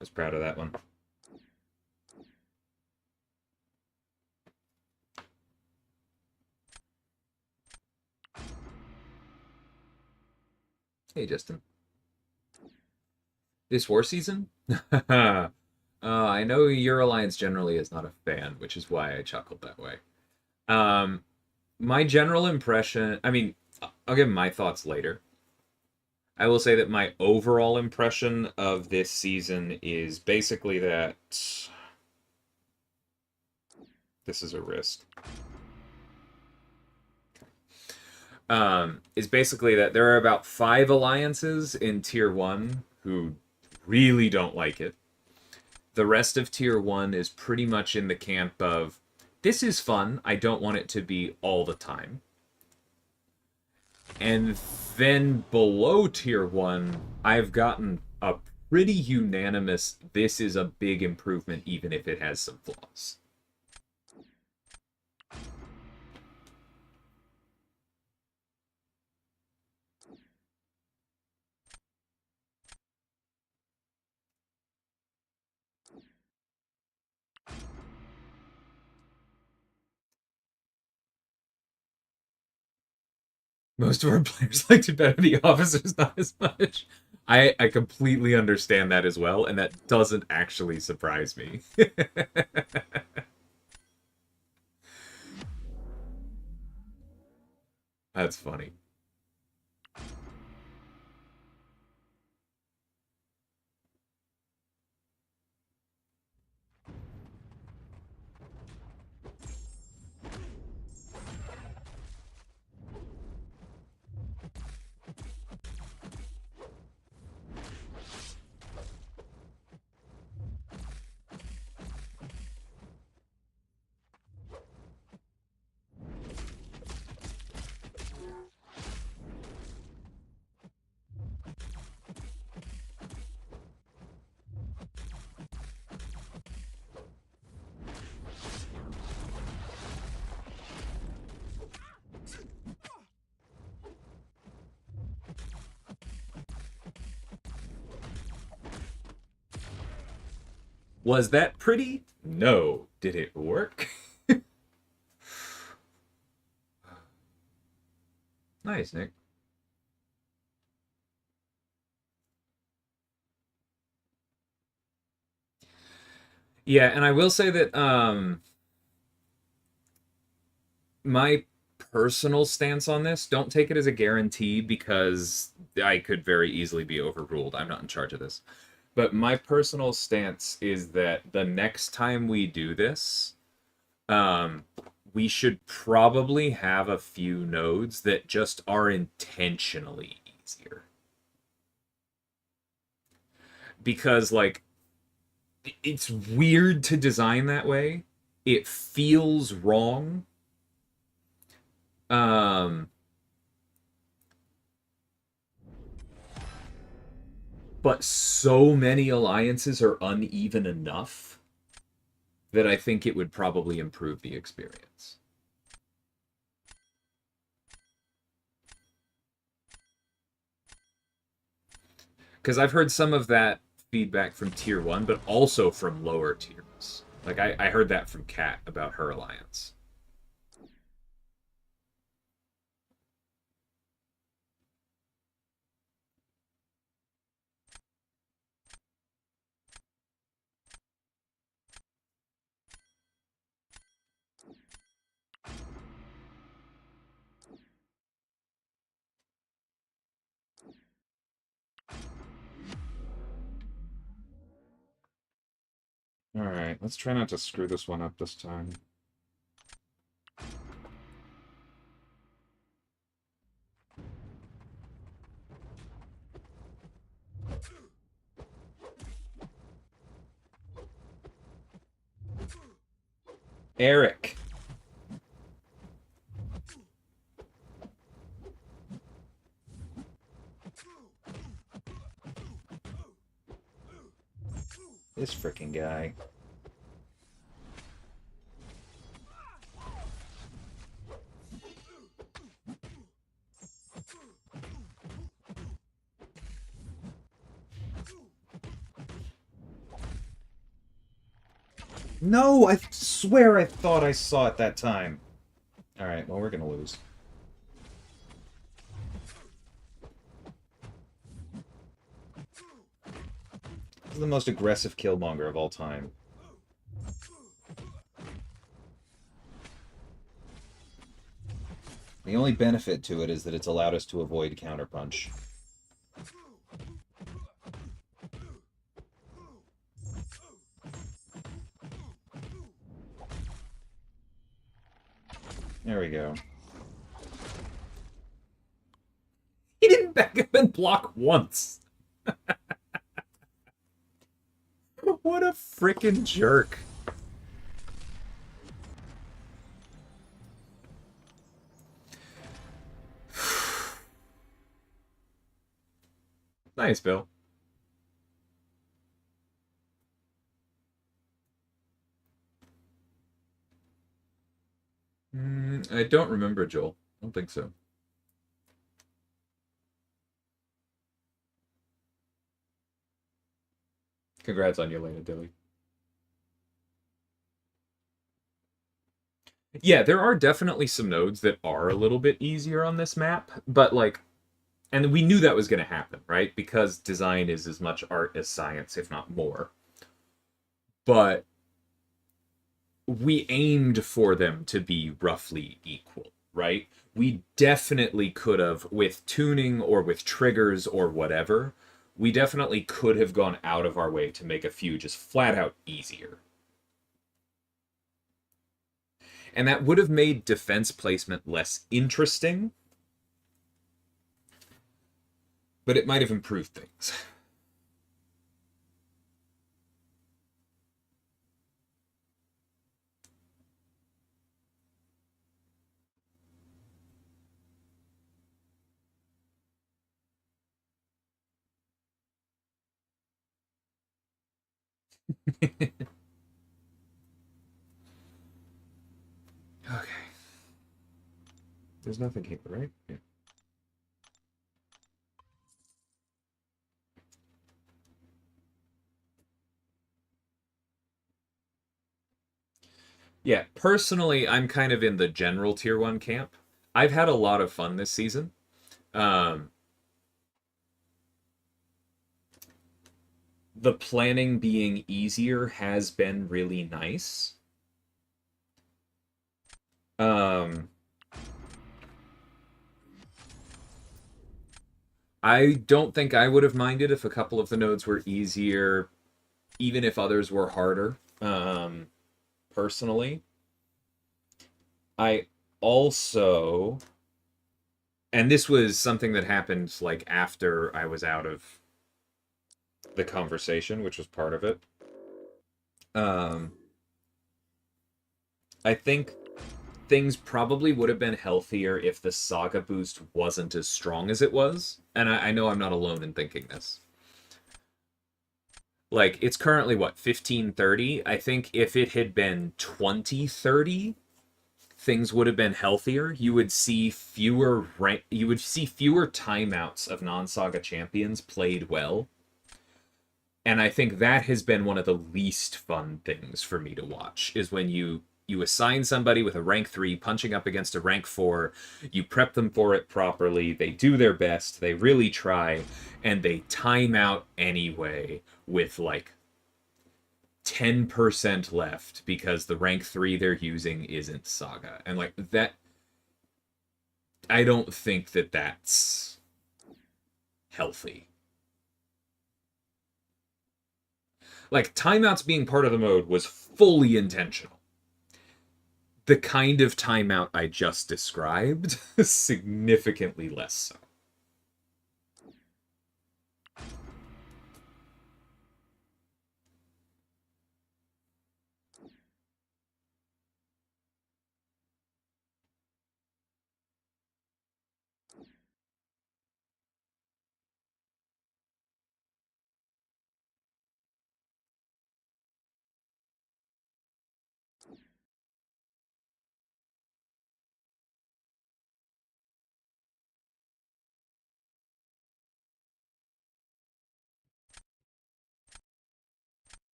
I was proud of that one. Hey, Justin. This war season? I know your alliance generally is not a fan, which is why I chuckled that way. Um, my general impression, I mean, I'll give my thoughts later. I will say that my overall impression of this season is basically that this is a risk. Is basically that there are about 5 alliances in Tier 1 who really don't like it. The rest of Tier 1 is pretty much in the camp of, this is fun, I don't want it to be all the time. And then below Tier 1, I've gotten a pretty unanimous, this is a big improvement even if it has some flaws. Most of our players like to bet on the officers, not as much. I completely understand that as well, and that doesn't actually surprise me. That's funny. Was that pretty? No. Did it work? Nice, Nick. Yeah, and I will say that my personal stance on this, don't take it as a guarantee because I could very easily be overruled. I'm not in charge of this. But my personal stance is that the next time we do this, um, we should probably have a few nodes that just are intentionally easier. Because, like, it's weird to design that way. It feels wrong. Um, but so many alliances are uneven enough that I think it would probably improve the experience. Because I've heard some of that feedback from tier 1, but also from lower tiers. Like, I heard that from Kat about her alliance. Alright, let's try not to screw this one up this time. Eric. This freaking guy. No, I swear I thought I saw it that time. Alright, well, we're gonna lose. This is the most aggressive Killmonger of all time. The only benefit to it is that it's allowed us to avoid counterpunch. There we go. He didn't back up and block once. What a frickin' jerk. Nice, Bill. I don't remember, Joel. I don't think so. Congrats on Yelena Dilly. Yeah, there are definitely some nodes that are a little bit easier on this map, but like, and we knew that was going to happen, right? Because design is as much art as science, if not more. But we aimed for them to be roughly equal, right? We definitely could have, with tuning or with triggers or whatever, we definitely could have gone out of our way to make a few just flat out easier. And that would have made defense placement less interesting, but it might have improved things. Okay. There's nothing here, right? Yeah. Yeah, personally, I'm kind of in the general tier 1 camp. I've had a lot of fun this season. Um, the planning being easier has been really nice. Um, I don't think I would have minded if a couple of the nodes were easier, even if others were harder. Personally, I also, and this was something that happened like after I was out of the conversation, which was part of it. Um, I think things probably would have been healthier if the saga boost wasn't as strong as it was. And I know I'm not alone in thinking this. Like, it's currently what, 1530? I think if it had been 2030, things would have been healthier. You would see fewer timeouts of non-saga champions played well. And I think that has been one of the least fun things for me to watch is when you assign somebody with a rank 3 punching up against a rank 4, you prep them for it properly, they do their best, they really try, and they time out anyway with like 10% left because the rank 3 they're using isn't Saga. And like that, I don't think that that's healthy. Like, timeouts being part of the mode was fully intentional. The kind of timeout I just described, significantly less so.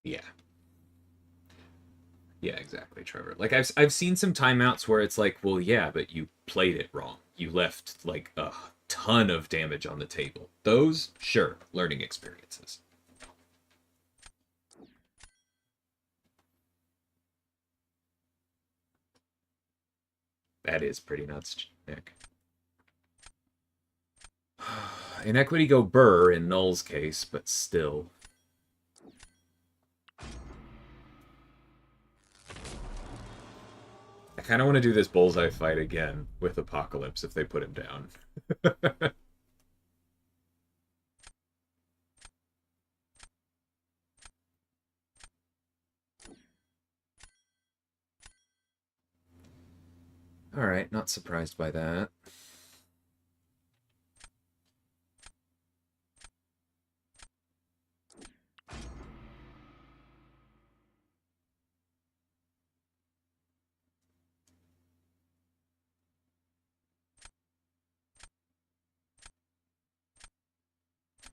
Yeah. Yeah, exactly, Trevor. Like I've seen some timeouts where it's like, well, yeah, but you played it wrong. You left like a ton of damage on the table. Those, sure, learning experiences. That is pretty nuts, Nick. Inequity go burr in Null's case, but still. I kind of want to do this bullseye fight again with Apocalypse if they put him down. Alright, not surprised by that.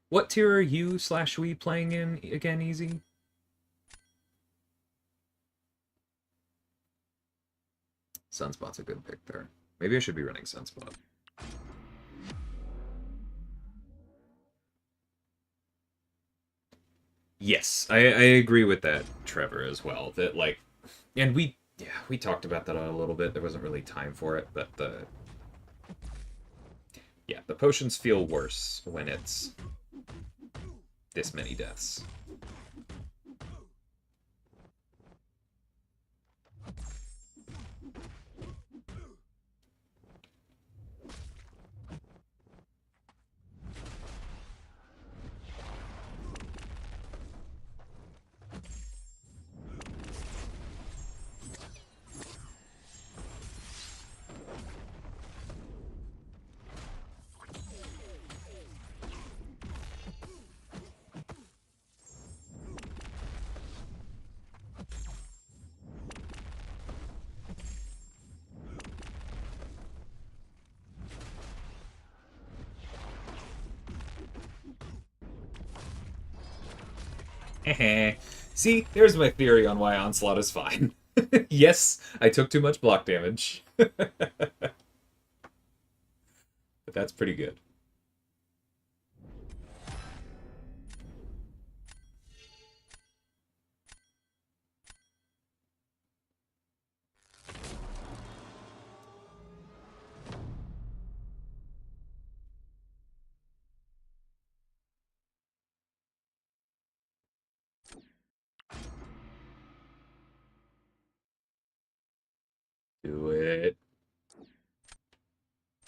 What tier are you slash we playing in again, Easy? Sunspot's a good pick there. Maybe I should be running Sunspot. Yes, I agree with that, Trevor, as well. That, like, and we talked about that a little bit. There wasn't really time for it, but the potions feel worse when it's this many deaths. See, there's my theory on why Onslaught is fine. Yes, I took too much block damage. But that's pretty good. Do it.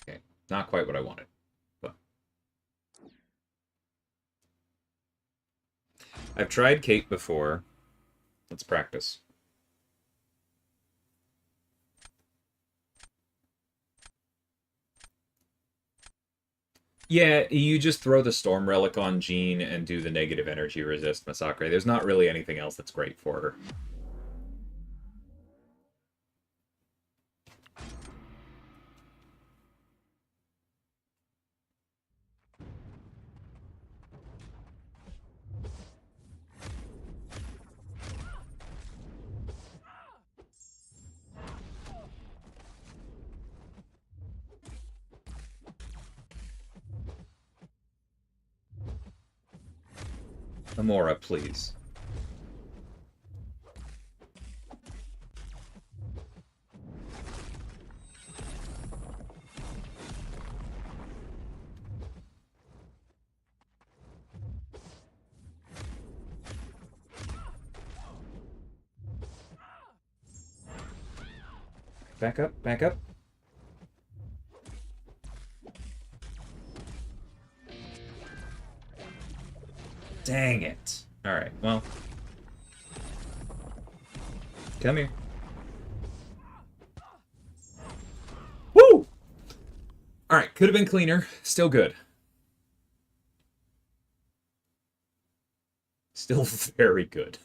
Okay, not quite what I wanted, but I've tried Kate before. Let's practice. Yeah, you just throw the Storm Relic on Jean and do the negative energy resist Massacre. There's not really anything else that's great for her. Amora, please. Back up, back up. Dang it. Alright, well. Come here. Woo! Alright, could have been cleaner. Still good. Still very good.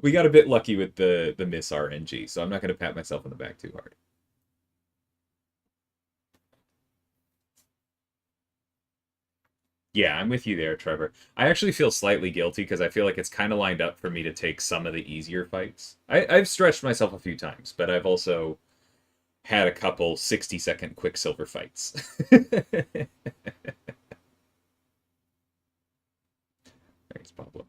We got a bit lucky with the miss RNG, so I'm not going to pat myself on the back too hard. Yeah, I'm with you there, Trevor. I actually feel slightly guilty because I feel like it's kind of lined up for me to take some of the easier fights. I've stretched myself a few times, but I've also had a couple 60-second Quicksilver fights. Thanks, Pablo.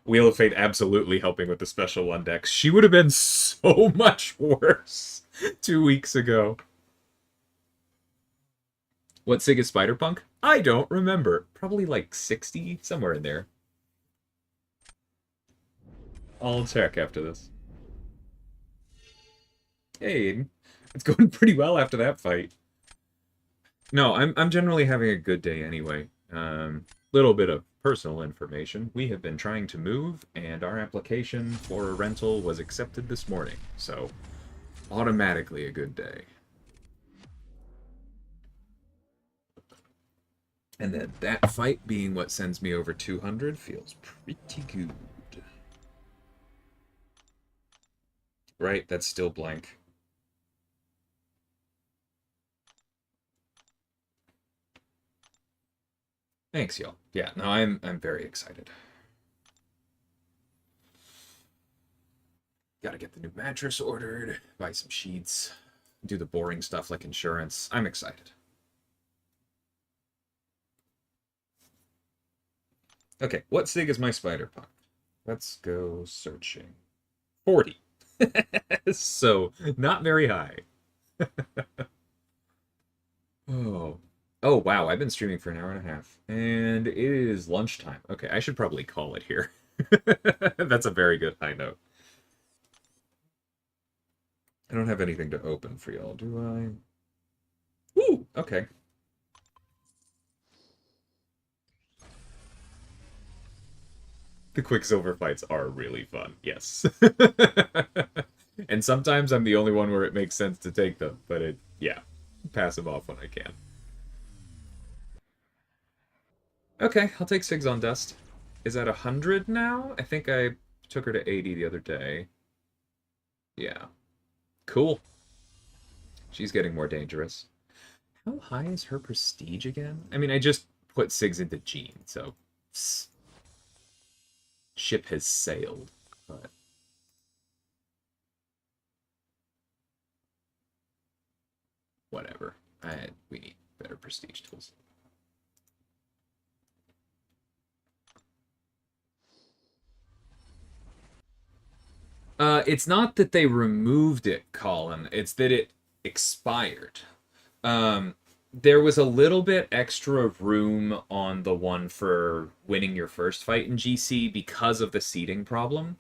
Wheel of Fate absolutely helping with the special one decks. She would have been so much worse 2 weeks ago. What Sig is Spider-Punk? I don't remember. Probably like 60, somewhere in there. I'll check after this. Hey, it's going pretty well after that fight. No, I'm generally having a good day anyway. Little bit of personal information. We have been trying to move, and our application for a rental was accepted this morning. So, automatically a good day. And then that fight being what sends me over 200 feels pretty good. Right, that's still blank. Thanks, y'all. Yeah, no, I'm very excited. Gotta get the new mattress ordered, buy some sheets, do the boring stuff like insurance. I'm excited. Okay, what sig is my spider punk? Let's go searching. 40. So, not very high. Oh. Oh, wow. I've been streaming for an hour and a half. And it is lunchtime. Okay, I should probably call it here. That's a very good high note. I don't have anything to open for y'all, do I? Ooh, okay. The Quicksilver fights are really fun, yes. And sometimes I'm the only one where it makes sense to take them, but yeah, pass them off when I can. Okay, I'll take Sigs on Dust. Is that 100 now? I think I took her to 80 the other day. Yeah. Cool. She's getting more dangerous. How high is her prestige again? I mean, I just put Sigs into Gene, so ship has sailed. But whatever. We need better prestige tools. It's not that they removed it, Colin. It's that it expired. There was a little bit extra room on the one for winning your first fight in GC because of the seating problem.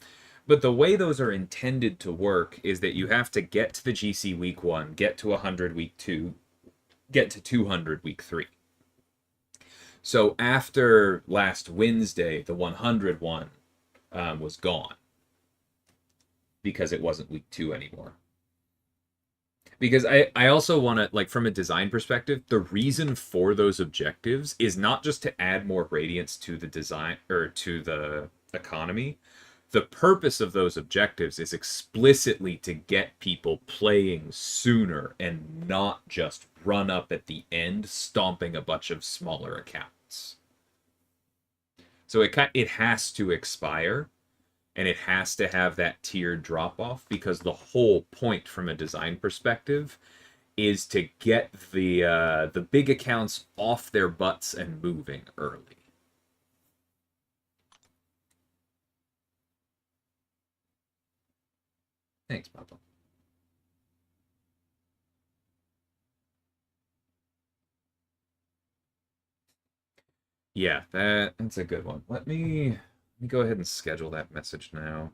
But the way those are intended to work is that you have to get to the GC week 1, get to 100 week 2, get to 200 week 3. So after last Wednesday, the 100 one was gone because it wasn't week 2 anymore. Because I also want to, like, from a design perspective, the reason for those objectives is not just to add more radiance to the design or to the economy. The purpose of those objectives is explicitly to get people playing sooner and not just run up at the end stomping a bunch of smaller accounts. So it has to expire, and it has to have that tiered drop off, because the whole point from a design perspective is to get the big accounts off their butts and moving early. Thanks, Papa. Yeah, that's a good one. Let me go ahead and schedule that message now.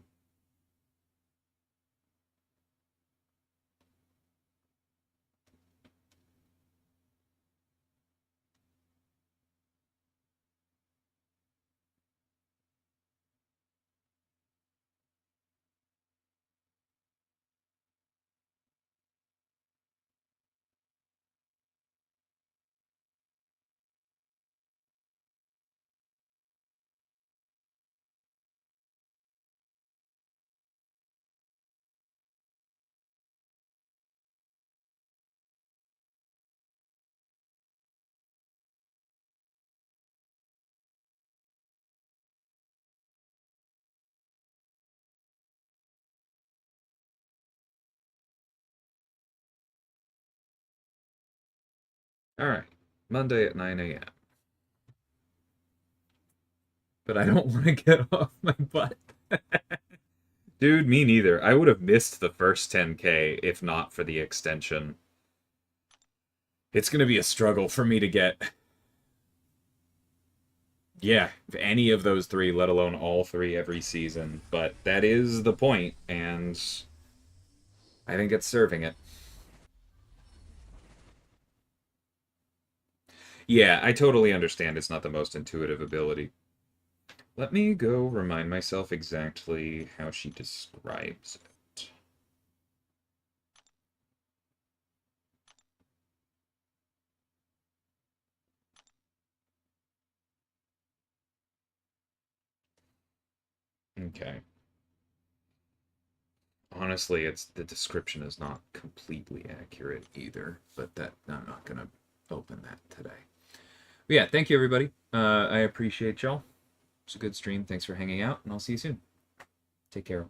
All right, Monday at 9 a.m. But I don't want to get off my butt. Dude, me neither. I would have missed the first 10K if not for the extension. It's going to be a struggle for me to get, yeah, any of those three, let alone all three every season. But that is the point, and I think it's serving it. Yeah, I totally understand it's not the most intuitive ability. Let me go remind myself exactly how she describes it. Okay. Honestly, it's the description is not completely accurate either, but that I'm not gonna open that today. But yeah, thank you everybody. I appreciate y'all. It's a good stream. Thanks for hanging out, and I'll see you soon. Take care.